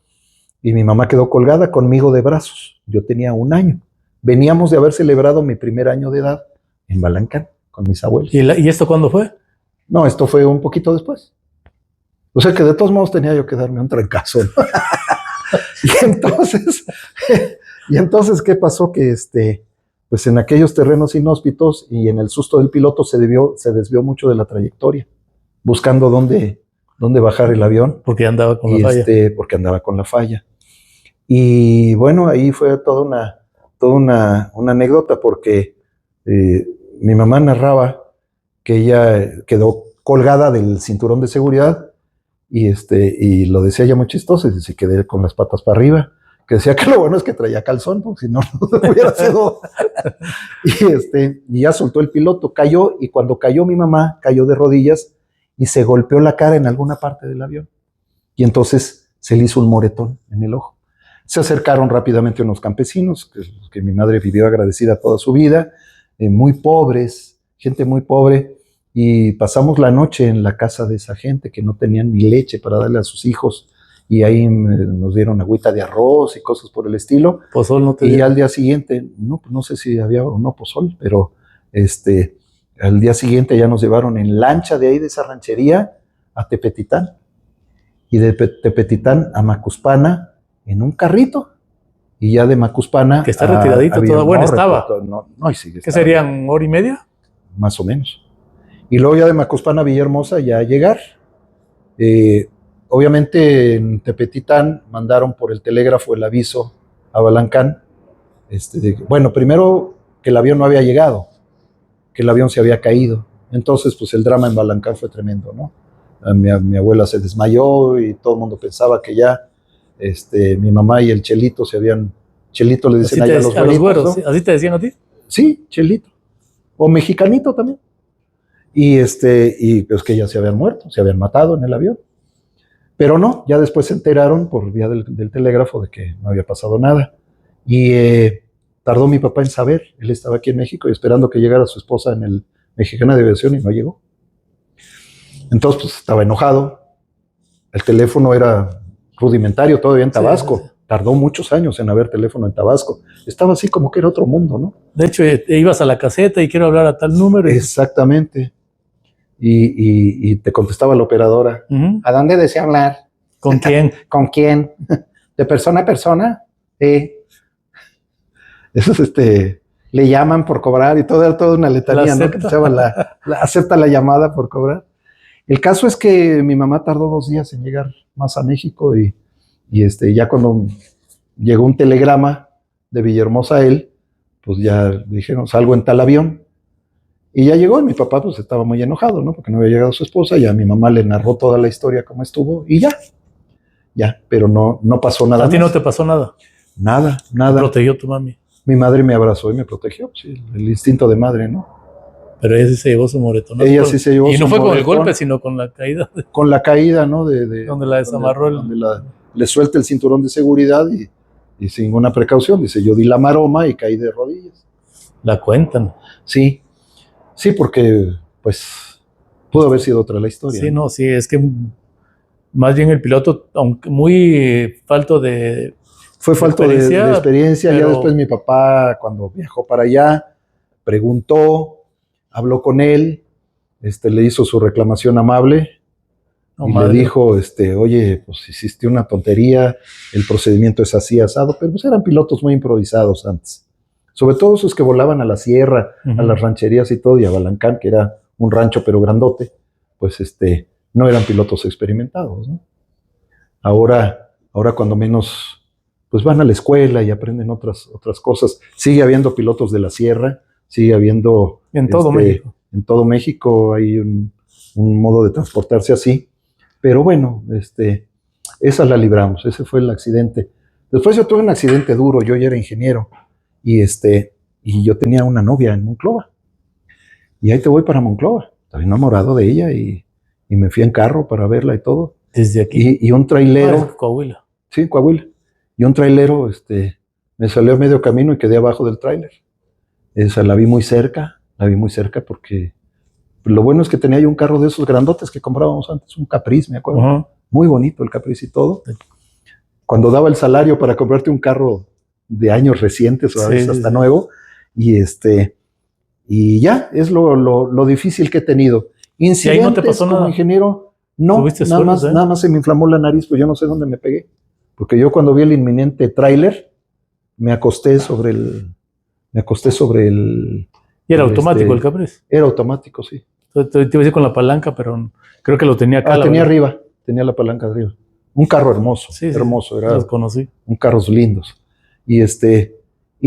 Y mi mamá quedó colgada conmigo de brazos. Yo tenía 1 año. Veníamos de haber celebrado mi primer año de edad en Balancán, con mis abuelos. ¿Y esto cuándo fue? No, esto fue un poquito después. O sea que de todos modos tenía yo que darme un trancazo, ¿no? Y entonces, ¿qué pasó? Que pues en aquellos terrenos inhóspitos y en el susto del piloto se desvió mucho de la trayectoria, buscando dónde bajar el avión. Porque andaba con la falla. Porque andaba con la falla. Y bueno, ahí fue toda una anécdota porque mi mamá narraba que ella quedó colgada del cinturón de seguridad y lo decía ya muy chistoso, y dice, quedé con las patas para arriba, que decía que lo bueno es que traía calzón, porque si no, no hubiera sido. Y ya soltó el piloto, cayó, y cuando cayó mi mamá, cayó de rodillas y se golpeó la cara en alguna parte del avión. Y entonces se le hizo un moretón en el ojo. Se acercaron rápidamente unos campesinos, que mi madre vivió agradecida toda su vida, muy pobres, gente muy pobre, y pasamos la noche en la casa de esa gente que no tenían ni leche para darle a sus hijos, y ahí nos dieron agüita de arroz y cosas por el estilo. Pozol no te Y dieron. al día siguiente, no sé si había o no pozol, pero al día siguiente ya nos llevaron en lancha de ahí de esa ranchería a Tepetitán, y de Tepetitán a Macuspana en un carrito, y ya de Macuspana Que está retiradito, toda buena estaba. No, y sigue ¿Qué estando. serían, hora y media? Más o menos. Y luego ya de Macuspana a Villahermosa ya llegar. Obviamente en Tepetitán mandaron por el telégrafo el aviso a Balancán. Bueno, primero que el avión no había llegado, que el avión se había caído. Entonces, pues el drama en Balancán fue tremendo, ¿no? Mi abuela se desmayó y todo el mundo pensaba que ya mi mamá y el Chelito Chelito le dicen Así allá te a los a los güeritos, güeros, ¿no? ¿sí? ¿Así te decían a ti? Sí, Chelito. O mexicanito también. Y pues que ya se habían muerto, se habían matado en el avión. Pero no, ya después se enteraron por vía del telégrafo de que no había pasado nada. Y tardó mi papá en saber. Él estaba aquí en México y esperando que llegara su esposa en el Mexicana de Aviación, y no llegó. Entonces, pues estaba enojado. El teléfono era rudimentario todavía en Tabasco. Sí. Tardó muchos años en haber teléfono en Tabasco. Estaba así como que era otro mundo, ¿no? De hecho, ibas a la caseta y quiero hablar a tal número. Exactamente. Y te contestaba la operadora. Ujú. ¿A dónde desea hablar? ¿Con quién? ¿Con quién? ¿De persona a persona? Eso es le llaman por cobrar y todo, era toda una letanía, ¿no? Que te echaban acepta la llamada por cobrar. El caso es que mi mamá tardó 2 días en llegar más a México, y ya cuando llegó un telegrama de Villahermosa a él, pues ya dijeron, salgo en tal avión. Y ya llegó, y mi papá pues estaba muy enojado, ¿no? Porque no había llegado su esposa, ya mi mamá le narró toda la historia cómo estuvo, y ya, pero no pasó nada A ti más. no te pasó nada. Nada. Te protegió tu mami. Mi madre me abrazó y me protegió, sí, el instinto de madre, ¿no? Pero ella sí se llevó su moretón. Ella sí se llevó y no su fue con el moretón. golpe, sino con la caída. Con la caída, ¿no? Donde la desamarró donde le suelta el cinturón de seguridad y sin ninguna precaución. Dice, yo di la maroma y caí de rodillas. La cuentan. Sí, porque pues pudo haber sido otra la historia. Sí, no, sí, es que más bien el piloto, aunque muy falto de... Fue falta de experiencia. pero... Ya después mi papá, cuando viajó para allá, preguntó, habló con él, le hizo su reclamación amable. No, y madre. le dijo, oye, pues hiciste una tontería, el procedimiento es así, asado, pero pues eran pilotos muy improvisados antes. Sobre todo esos que volaban a la sierra, a las rancherías y todo, y a Balancán, que era un rancho pero grandote, pues no eran pilotos experimentados, ¿no? Ahora cuando menos, pues van a la escuela y aprenden otras cosas. Sigue habiendo pilotos de la sierra, sigue habiendo... En todo México. En todo México hay un modo de transportarse así. Pero bueno, esa la libramos, ese fue el accidente. Después yo tuve un accidente duro, yo ya era ingeniero, y yo tenía una novia en Monclova. Y ahí te voy para Monclova, estaba enamorado de ella, y me fui en carro para verla y todo. Desde aquí. Y un trailero. Coahuila. Sí, Coahuila. Y un trailero me salió a medio camino y quedé abajo del trailer. Esa la vi muy cerca porque lo bueno es que tenía yo un carro de esos grandotes que comprábamos antes, un Caprice, me acuerdo. Uh-huh. Muy bonito el Caprice y todo. Cuando daba el salario para comprarte un carro de años recientes o a veces hasta nuevo, y ya, es lo difícil que he tenido. Incidentes ¿Y ahí no te pasó como nada? Ingeniero, no, nada más se me inflamó la nariz, pues yo no sé dónde me pegué. Porque yo cuando vi el inminente tráiler, me acosté sobre el... ¿Y era automático el Caprice? Era automático, sí. Te iba a decir con la palanca, pero creo que lo tenía acá. Tenía arriba, tenía la palanca arriba. Un carro hermoso, hermoso. Era los conocí. Un carros lindos. Y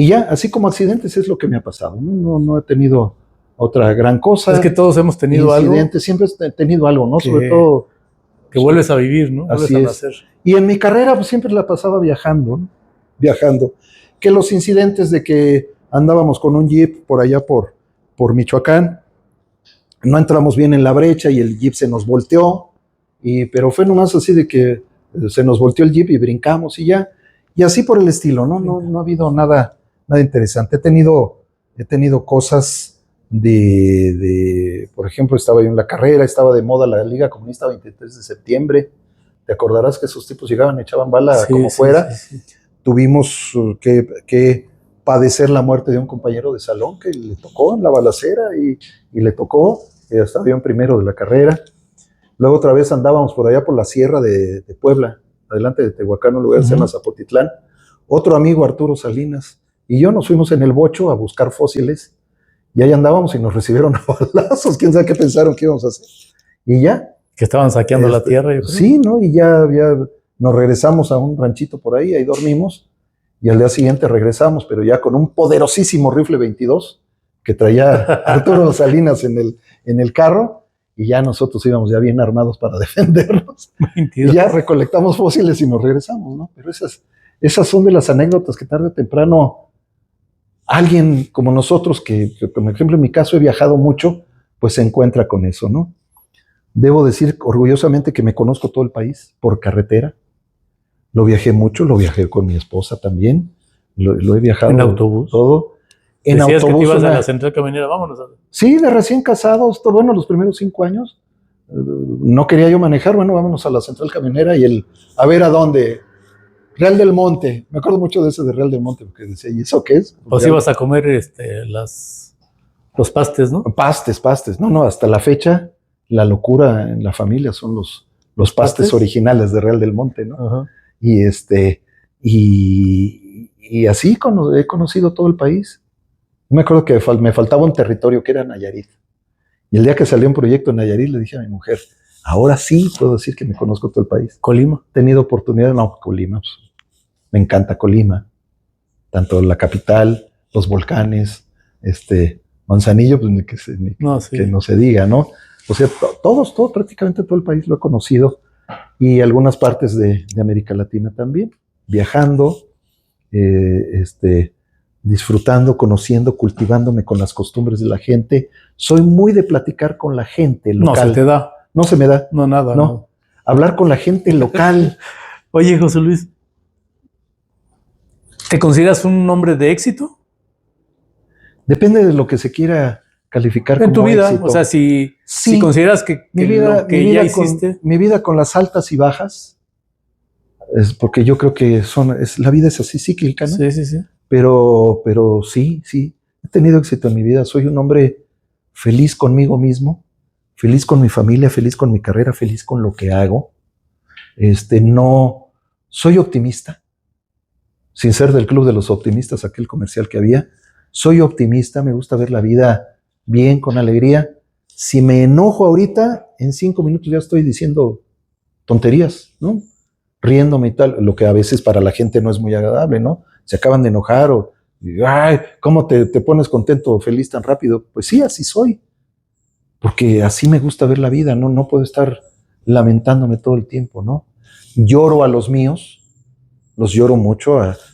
ya, así como accidentes es lo que me ha pasado. No he tenido otra gran cosa. Es que todos hemos tenido algo Siempre he tenido algo, ¿no? que- Sobre todo. que vuelves a vivir, ¿no? Así Vuelves a es. nacer. Y en mi carrera pues siempre la pasaba viajando, ¿no? Viajando. Que los incidentes de que andábamos con un jeep por allá por Michoacán, no entramos bien en la brecha y el jeep se nos volteó, pero fue nomás así de que se nos volteó el jeep y brincamos y ya. Y así por el estilo, ¿no? No ha habido nada interesante. He tenido cosas por ejemplo, estaba yo en la carrera, estaba de moda la Liga Comunista 23 de septiembre. Te acordarás que esos tipos llegaban, echaban bala Sí, como sí, fuera. sí, sí. Tuvimos que padecer la muerte de un compañero de salón que le tocó en la balacera y le tocó. Estaba yo en primero de la carrera. Luego otra vez andábamos por allá por la sierra de Puebla, adelante de Tehuacán, un lugar que se llama Zapotitlán. Otro amigo, Arturo Salinas, y yo nos fuimos en el bocho a buscar fósiles. Y ahí andábamos y nos recibieron a balazos. ¿Quién sabe qué pensaron que íbamos a hacer? Y ya. Que estaban saqueando la tierra. Yo creo. Sí, ¿no? Y ya nos regresamos a un ranchito por ahí dormimos. Y al día siguiente regresamos, pero ya con un poderosísimo rifle 22 que traía Arturo Salinas en el carro. Y ya nosotros íbamos ya bien armados para defendernos. Y ya recolectamos fósiles y nos regresamos, ¿no? Pero esas son de las anécdotas que tarde o temprano alguien como nosotros, que por ejemplo en mi caso he viajado mucho, pues se encuentra con eso, ¿no? Debo decir orgullosamente que me conozco todo el país por carretera. Lo viajé mucho, lo viajé con mi esposa también. Lo he viajado. ¿En autobús? Todo. En Decías autobús. Que te ibas a la central camionera, vámonos. Sí, de recién casados, bueno, los primeros 5 años. No quería yo manejar, bueno, vámonos a la central camionera y a ver a dónde. Real del Monte, me acuerdo mucho de ese de Real del Monte, porque decía, ¿y eso qué es? Pues ibas a comer los pastes, ¿no? Pastes. No, hasta la fecha, la locura en la familia son los pastes originales de Real del Monte, ¿no? Ajá. Y así he conocido todo el país. Me acuerdo que me faltaba un territorio que era Nayarit. Y el día que salió un proyecto en Nayarit, le dije a mi mujer, ahora sí puedo decir que me conozco todo el país. Colima. He tenido oportunidad, no, Colima, pues, me encanta Colima, tanto la capital, los volcanes, Manzanillo, pues que no se diga, ¿no? O sea, prácticamente todo el país lo he conocido y algunas partes de América Latina también, viajando, disfrutando, conociendo, cultivándome con las costumbres de la gente. Soy muy de platicar con la gente local. No se te da. No se me da. No, nada. No. Hablar con la gente local. Oye, José Luis, ¿te consideras un hombre de éxito? Depende de lo que se quiera calificar como en tu vida, éxito. O sea, si consideras que lo que ya hiciste. Mi vida con las altas y bajas, es porque yo creo que la vida es así cíclica, ¿no? Sí. Pero sí, he tenido éxito en mi vida. Soy un hombre feliz conmigo mismo, feliz con mi familia, feliz con mi carrera, feliz con lo que hago. No, soy optimista, sin ser del club de los optimistas, aquel comercial que había. Soy optimista, me gusta ver la vida bien, con alegría. Si me enojo ahorita, en 5 minutos ya estoy diciendo tonterías, ¿no? Riéndome y tal, lo que a veces para la gente no es muy agradable, ¿no? Se acaban de enojar ay, ¿cómo te pones contento o feliz tan rápido? Pues sí, así soy, porque así me gusta ver la vida, ¿no? No puedo estar lamentándome todo el tiempo, ¿no? Lloro a los míos, los lloro mucho, a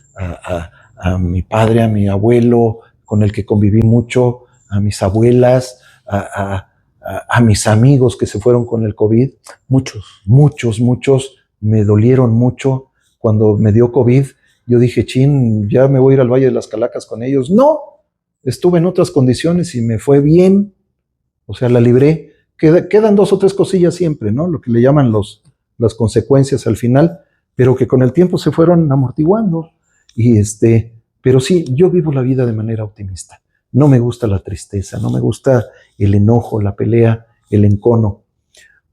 mi padre, a mi abuelo, con el que conviví mucho, a mis abuelas, a mis amigos que se fueron con el COVID. Muchos me dolieron mucho. Cuando me dio COVID, yo dije, chin, ya me voy a ir al Valle de las Calacas con ellos. No, estuve en otras condiciones y me fue bien. O sea, la libré. Quedan 2 o 3 cosillas siempre, ¿no? Lo que le llaman las consecuencias al final, pero que con el tiempo se fueron amortiguando. Pero sí, yo vivo la vida de manera optimista. No me gusta la tristeza, no me gusta el enojo, la pelea, el encono.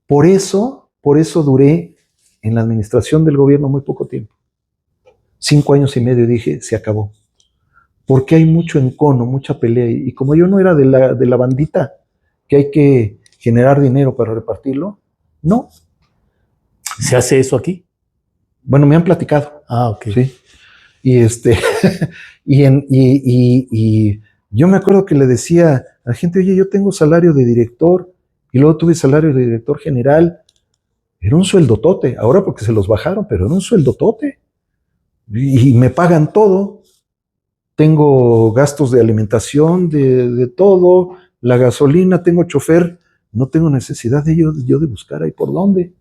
Por eso duré en la administración del gobierno muy poco tiempo. 5 años y medio, dije, se acabó. Porque hay mucho encono, mucha pelea. Y como yo no era de la bandita que hay que generar dinero para repartirlo, no. ¿Se hace eso aquí? Bueno, me han platicado. Ah, ok. Sí. Y Yo me acuerdo que le decía a la gente, oye, yo tengo salario de director y luego tuve salario de director general. Era un sueldotote, ahora porque se los bajaron, pero era un sueldotote. Y me pagan todo. Tengo gastos de alimentación, de todo, la gasolina, tengo chofer. No tengo necesidad de yo de buscar ahí por dónde.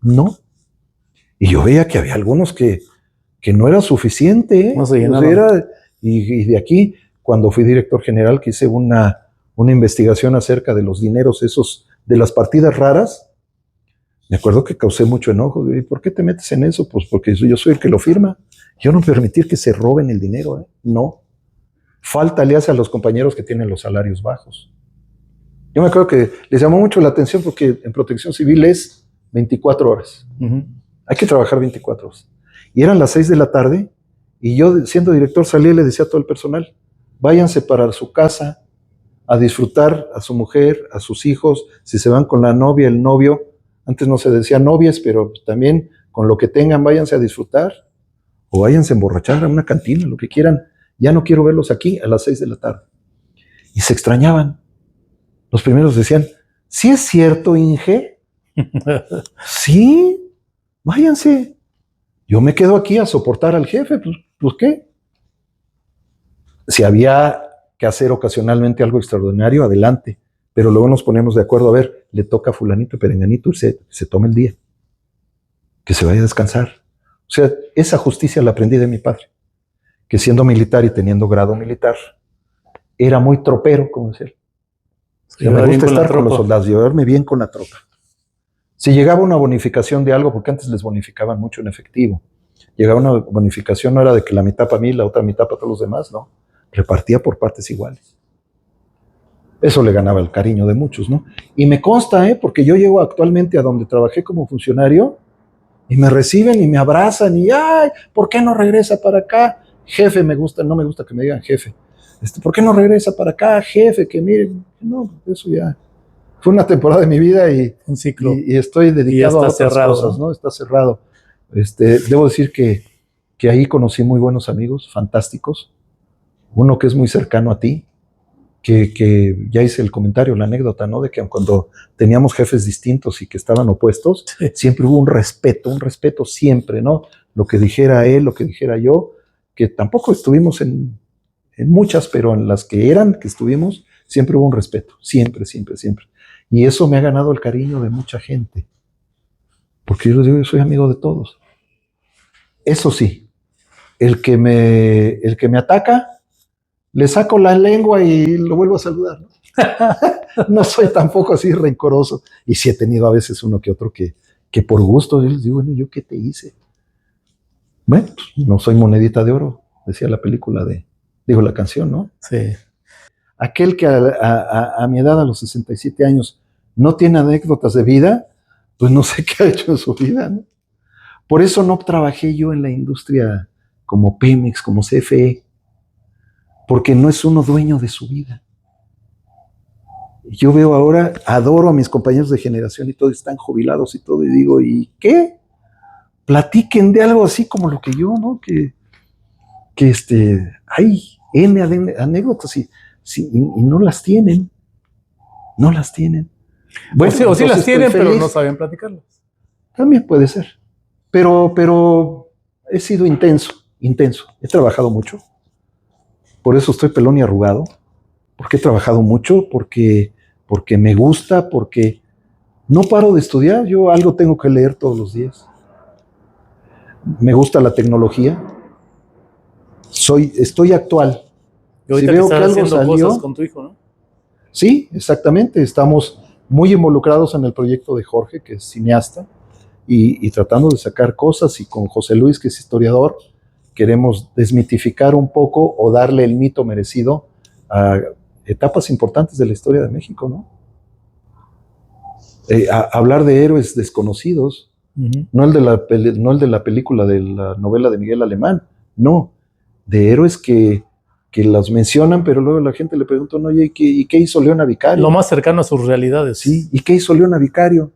No. Y yo veía que había algunos que no era suficiente. No se llenaban. Y de aquí, cuando fui director general, que hice una investigación acerca de los dineros esos, de las partidas raras, me acuerdo que causé mucho enojo. ¿Y por qué te metes en eso? Pues porque yo soy el que lo firma. Yo no permitir que se roben el dinero, no. Falta le hace a los compañeros que tienen los salarios bajos. Yo me acuerdo que les llamó mucho la atención porque en Protección Civil es 24 horas. Hay que trabajar 24 horas. Y eran las 6 de la tarde y yo, siendo director, salí y le decía a todo el personal, váyanse para su casa a disfrutar a su mujer, a sus hijos, si se van con la novia, el novio. Antes no se decía novias, pero también con lo que tengan, váyanse a disfrutar o váyanse a emborrachar a una cantina, lo que quieran. Ya no quiero verlos aquí a las 6 de la tarde. Y se extrañaban. Los primeros decían, ¿sí es cierto, Inge? Sí, váyanse. Yo me quedo aquí a soportar al jefe, pues ¿qué? Si había que hacer ocasionalmente algo extraordinario, adelante. Pero luego nos ponemos de acuerdo, a ver, le toca a fulanito y perenganito y se toma el día. Que se vaya a descansar. O sea, esa justicia la aprendí de mi padre, que siendo militar y teniendo grado militar, era muy tropero, como decía él. O sea, me gusta estar con los soldados, llevarme bien con la tropa. Si llegaba una bonificación de algo, porque antes les bonificaban mucho en efectivo, llegaba una bonificación, no era de que la mitad para mí, la otra mitad para todos los demás, no. Repartía por partes iguales. Eso le ganaba el cariño de muchos, ¿no? Y me consta, porque yo llego actualmente a donde trabajé como funcionario y me reciben y me abrazan y, ay, ¿por qué no regresa para acá? Jefe, no me gusta que me digan jefe. ¿Por qué no regresa para acá, jefe? Que miren, no, eso ya fue una temporada de mi vida y un ciclo. Y estoy dedicado a otras cosas, ¿no? Está cerrado. Debo decir que ahí conocí muy buenos amigos, fantásticos. Uno que es muy cercano a ti, que ya hice el comentario, la anécdota, ¿no? De que cuando teníamos jefes distintos y que estaban opuestos, siempre hubo un respeto siempre, ¿no? Lo que dijera él, lo que dijera yo, que tampoco estuvimos en muchas, pero en las que estuvimos, siempre hubo un respeto, siempre. Y eso me ha ganado el cariño de mucha gente, porque yo les digo, yo soy amigo de todos. Eso sí, el que me ataca, le saco la lengua y lo vuelvo a saludar, ¿no? No soy tampoco así rencoroso. Y sí he tenido a veces uno que otro que por gusto, yo les digo, bueno, ¿yo qué te hice? Bueno, pues, no soy monedita de oro, decía la película la canción, ¿no? Sí. Aquel que a mi edad, a los 67 años, no tiene anécdotas de vida, pues no sé qué ha hecho en su vida, ¿no? Por eso no trabajé yo en la industria como Pemex, como CFE, porque no es uno dueño de su vida. Yo veo ahora, adoro a mis compañeros de generación y todos están jubilados y todo, y digo, ¿y qué? Platiquen de algo así como lo que yo, ¿no? Que hay N anécdotas y no las tienen. No las tienen. Bueno, o sí las tienen, pero no saben platicarlas. También puede ser. Pero he sido intenso. He trabajado mucho. Por eso estoy pelón y arrugado. Porque he trabajado mucho, porque me gusta, porque no paro de estudiar. Yo algo tengo que leer todos los días. Me gusta la tecnología. Estoy actual. Y ahorita si veo que algo haciendo salió, cosas con tu hijo, ¿no? Sí, exactamente. Estamos muy involucrados en el proyecto de Jorge, que es cineasta, y tratando de sacar cosas, y con José Luis, que es historiador, queremos desmitificar un poco o darle el mito merecido a etapas importantes de la historia de México, ¿no? Hablar de héroes desconocidos, no el de la película, de la novela de Miguel Alemán, no, de héroes que los mencionan, pero luego la gente le pregunta, no, oye, ¿y qué hizo Leona Vicario? Lo más cercano a sus realidades. Sí, ¿y qué hizo Leona Vicario?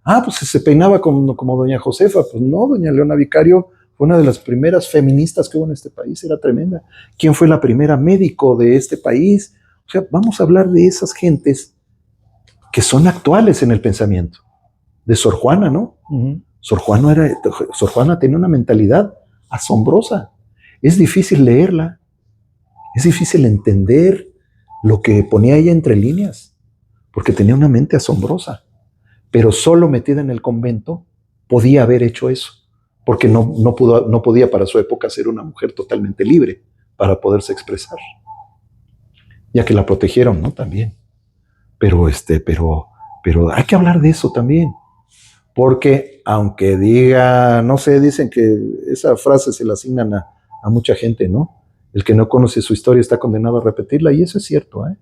Pues se peinaba como doña Josefa. Pues no, doña Leona Vicario Una de las primeras feministas que hubo en este país, era tremenda. ¿Quién fue la primera médico de este país? O sea, vamos a hablar de esas gentes que son actuales en el pensamiento. De Sor Juana, ¿no? Ujú. Sor Juana tenía una mentalidad asombrosa. Es difícil leerla, es difícil entender lo que ponía ella entre líneas, porque tenía una mente asombrosa. Pero solo metida en el convento podía haber hecho eso, porque no podía para su época ser una mujer totalmente libre para poderse expresar, ya que la protegieron, ¿no? También. Pero hay que hablar de eso también, porque aunque diga, no sé, dicen que esa frase se la asignan a mucha gente, ¿no? El que no conoce su historia está condenado a repetirla, y eso es cierto, ¿eh?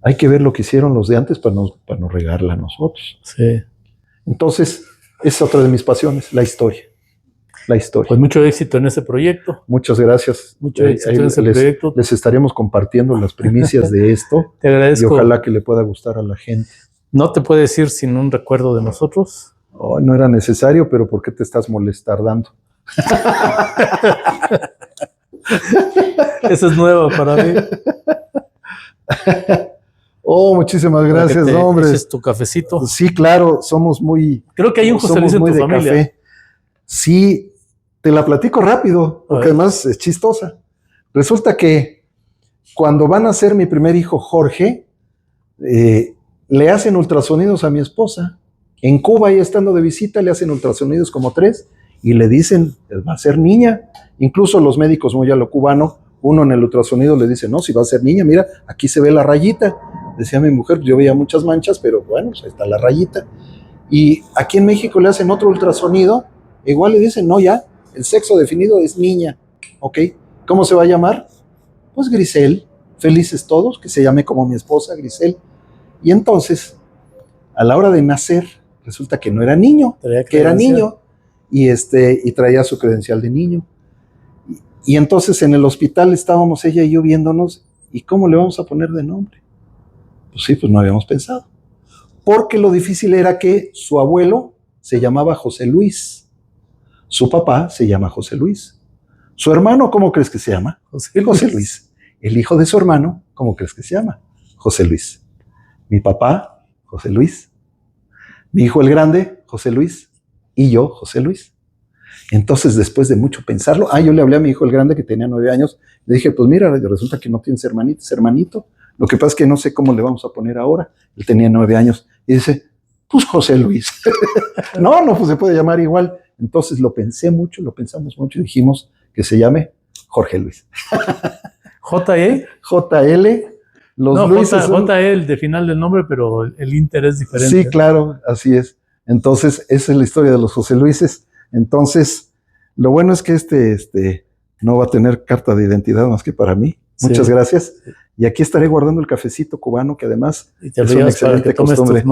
Hay que ver lo que hicieron los de antes para no regarla a nosotros. Sí. Entonces, es otra de mis pasiones, la historia. La historia. Pues mucho éxito en ese proyecto. Muchas gracias. Mucho éxito en ese proyecto. Les estaremos compartiendo las primicias de esto. Te agradezco. Y ojalá que le pueda gustar a la gente. No te puedes ir sin un recuerdo de nosotros. Oh, no era necesario, pero ¿por qué te estás molestando? Esa es nueva para mí. Oh, muchísimas gracias, hombre. Ese es tu cafecito. Sí, claro, somos muy... Creo que hay un José Luis en tu familia. Café. Sí, te la platico rápido, porque además es chistosa. Resulta que cuando van a ser mi primer hijo, Jorge, le hacen ultrasonidos a mi esposa. En Cuba, ella estando de visita, le hacen ultrasonidos como 3 y le dicen, va a ser niña. Incluso los médicos, muy a lo cubano, uno en el ultrasonido le dice, no, si va a ser niña, mira, aquí se ve la rayita. Decía mi mujer, yo veía muchas manchas, pero bueno, pues ahí está la rayita. Y aquí en México le hacen otro ultrasonido, igual le dicen, no, ya, el sexo definido es niña, ¿ok? ¿Cómo se va a llamar? Pues Grisel, felices todos, que se llame como mi esposa, Grisel. Y entonces, a la hora de nacer, resulta que no era niño, que era niño, y traía su credencial de niño. Y entonces en el hospital estábamos ella y yo viéndonos, ¿y cómo le vamos a poner de nombre? Pues sí, pues no habíamos pensado. Porque lo difícil era que su abuelo se llamaba José Luis. Su papá se llama José Luis. Su hermano, ¿cómo crees que se llama? José Luis. El hijo de su hermano, ¿cómo crees que se llama? José Luis. Mi papá, José Luis. Mi hijo el grande, José Luis. Y yo, José Luis. Entonces, después de mucho pensarlo, yo le hablé a mi hijo el grande que tenía 9 años. Le dije, pues mira, resulta que no tienes hermanito, es hermanito. Lo que pasa es que no sé cómo le vamos a poner ahora. Él tenía 9 años. Y dice, pues José Luis. No, pues se puede llamar igual. Entonces lo pensamos mucho y dijimos que se llame Jorge Luis. ¿J.E.? J.L. Los Luises son... J.E. de final del nombre, pero el Inter es diferente. Sí, claro, así es. Entonces, esa es la historia de los José Luises. Entonces, lo bueno es que no va a tener carta de identidad más que para mí. Muchas gracias. Y aquí estaré guardando el cafecito cubano, que además es una excelente costumbre.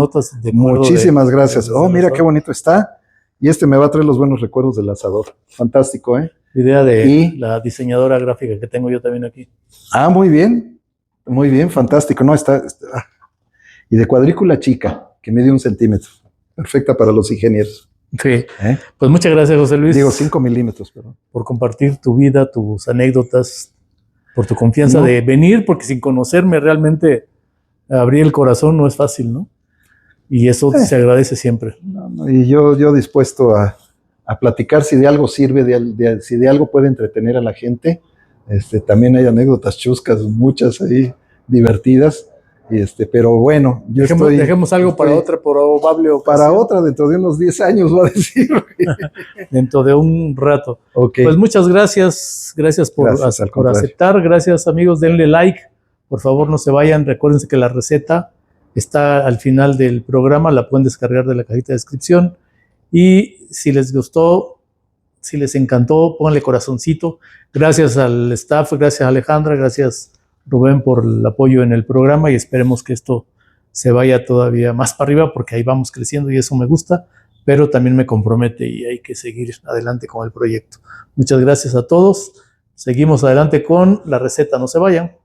Muchísimas gracias. Mira qué bonito está. Y me va a traer los buenos recuerdos del asador. Fantástico, ¿eh? Idea de la diseñadora gráfica que tengo yo también aquí. Muy bien, fantástico. No, está. Y de cuadrícula chica, que mide 1 centímetro. Perfecta para los ingenieros. Sí. Pues muchas gracias, José Luis. Digo 5 milímetros, perdón. Por compartir tu vida, tus anécdotas, por tu confianza de venir, porque sin conocerme realmente abrir el corazón no es fácil, ¿no? Y eso se agradece siempre. Y yo dispuesto a platicar si de algo sirve, si de algo puede entretener a la gente. También hay anécdotas chuscas, muchas ahí divertidas. Pero bueno, dejemos algo para otra probable ocasión. Para otra, dentro de unos 10 años, va a decir. Dentro de un rato. Okay. Pues muchas gracias. Gracias por aceptar. Gracias, amigos. Denle like. Por favor, no se vayan. Recuérdense que la receta está al final del programa. La pueden descargar de la cajita de descripción. Y si les gustó, si les encantó, pónganle corazoncito. Gracias al staff. Gracias a Alejandra. Gracias Rubén por el apoyo en el programa y esperemos que esto se vaya todavía más para arriba porque ahí vamos creciendo y eso me gusta, pero también me compromete y hay que seguir adelante con el proyecto. Muchas gracias a todos. Seguimos adelante con la receta. No se vayan.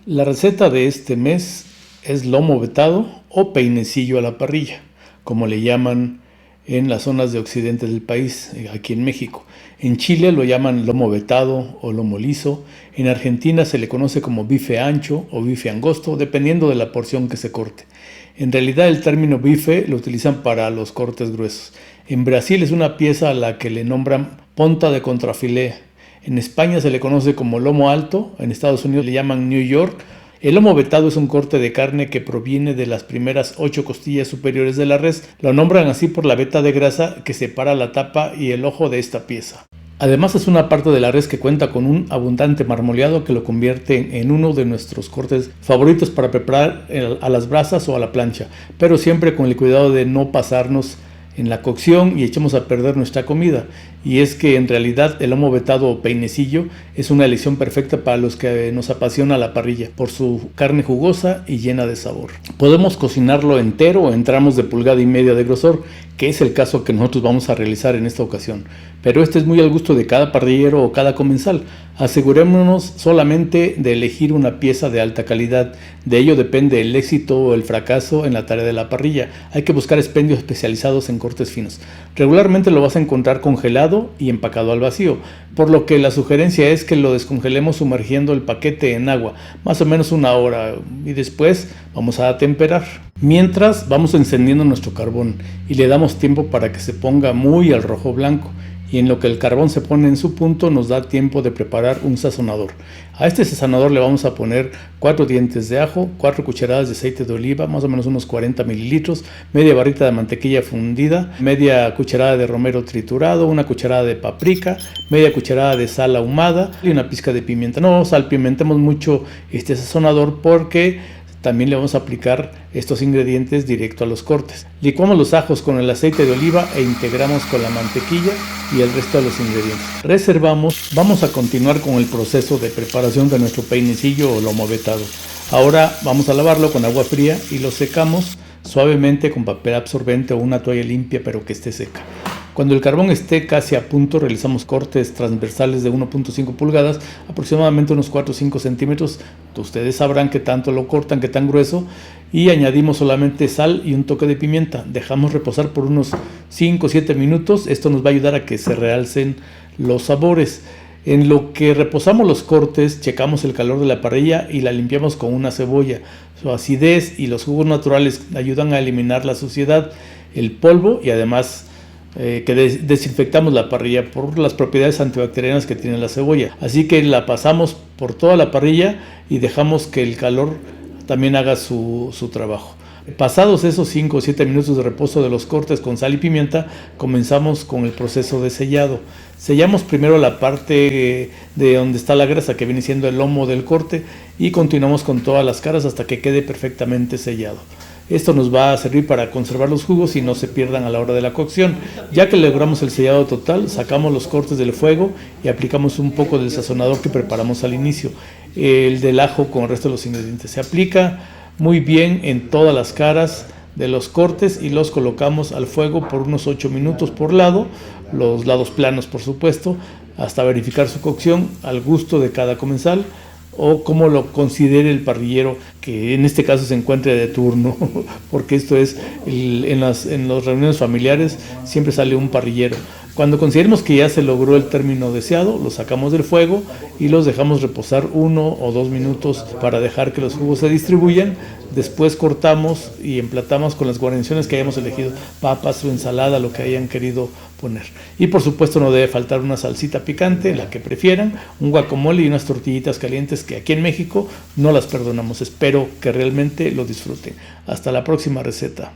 La receta de este mes es lomo vetado o peinecillo a la parrilla. como le llaman en las zonas de occidente del país, aquí en México. En Chile lo llaman lomo vetado o lomo liso. En Argentina se le conoce como bife ancho o bife angosto, dependiendo de la porción que se corte. En realidad el término bife lo utilizan para los cortes gruesos. En Brasil es una pieza a la que le nombran ponta de contrafilé. En España se le conoce como lomo alto, en Estados Unidos le llaman New York. El lomo vetado es un corte de carne que proviene de las primeras 8 costillas superiores de la res. Lo nombran así por la veta de grasa que separa la tapa y el ojo de esta pieza. Además es una parte de la res que cuenta con un abundante marmoleado que lo convierte en uno de nuestros cortes favoritos para preparar a las brasas o a la plancha, pero siempre con el cuidado de no pasarnos en la cocción y echemos a perder nuestra comida. Y es que en realidad el lomo vetado o peinecillo es una elección perfecta para los que nos apasiona la parrilla por su carne jugosa y llena de sabor. Podemos cocinarlo entero o en tramos de 1,5 pulgadas de grosor, que es el caso que nosotros vamos a realizar en esta ocasión, pero este es muy al gusto de cada parrillero o cada comensal. Asegurémonos solamente de elegir una pieza de alta calidad. De ello depende el éxito o el fracaso en la tarea de la parrilla. Hay que buscar expendios especializados en cortes finos. Regularmente lo vas a encontrar congelado y empacado al vacío, por lo que la sugerencia es que lo descongelemos sumergiendo el paquete en agua, más o menos 1 hora, y después vamos a atemperar. Mientras vamos encendiendo nuestro carbón y le damos tiempo para que se ponga muy al rojo blanco. Y en lo que el carbón se pone en su punto nos da tiempo de preparar un sazonador. A este sazonador le vamos a poner 4 dientes de ajo, 4 cucharadas de aceite de oliva, más o menos unos 40 mililitros, media barrita de mantequilla fundida, media cucharada de romero triturado, 1 cucharada de paprika, media cucharada de sal ahumada y una pizca de pimienta. No salpimentemos mucho este sazonador porque también le vamos a aplicar estos ingredientes directo a los cortes. Licuamos los ajos con el aceite de oliva e integramos con la mantequilla y el resto de los ingredientes. Reservamos. Vamos a continuar con el proceso de preparación de nuestro peinecillo o lomo vetado. Ahora vamos a lavarlo con agua fría y lo secamos suavemente con papel absorbente o una toalla limpia pero que esté seca. Cuando el carbón esté casi a punto, realizamos cortes transversales de 1,5 pulgadas, aproximadamente unos 4 o 5 centímetros. Ustedes sabrán qué tanto lo cortan, qué tan grueso, y añadimos solamente sal y un toque de pimienta. Dejamos reposar por unos 5 o 7 minutos. Esto nos va a ayudar a que se realcen los sabores. En lo que reposamos los cortes, checamos el calor de la parrilla y la limpiamos con una cebolla. Su acidez y los jugos naturales ayudan a eliminar la suciedad, el polvo y además que desinfectamos la parrilla por las propiedades antibacterianas que tiene la cebolla. Así que la pasamos por toda la parrilla y dejamos que el calor también haga su trabajo. Pasados esos 5 o 7 minutos de reposo de los cortes con sal y pimienta, comenzamos con el proceso de sellado. Sellamos primero la parte de donde está la grasa, que viene siendo el lomo del corte, y continuamos con todas las caras hasta que quede perfectamente sellado. Esto nos va a servir para conservar los jugos y no se pierdan a la hora de la cocción. Ya que logramos el sellado total, sacamos los cortes del fuego y aplicamos un poco del sazonador que preparamos al inicio, el del ajo con el resto de los ingredientes. Se aplica muy bien en todas las caras de los cortes y los colocamos al fuego por unos 8 minutos por lado, los lados planos por supuesto, hasta verificar su cocción al gusto de cada comensal, o como lo considere el parrillero que en este caso se encuentre de turno, porque esto es en las reuniones familiares siempre sale un parrillero. Cuando consideremos que ya se logró el término deseado, los sacamos del fuego y los dejamos reposar 1 o 2 minutos para dejar que los jugos se distribuyan. Después cortamos y emplatamos con las guarniciones que hayamos elegido, papas o ensalada, lo que hayan querido poner. Y por supuesto no debe faltar una salsita picante, la que prefieran, un guacamole y unas tortillitas calientes que aquí en México no las perdonamos. Espero que realmente lo disfruten. Hasta la próxima receta.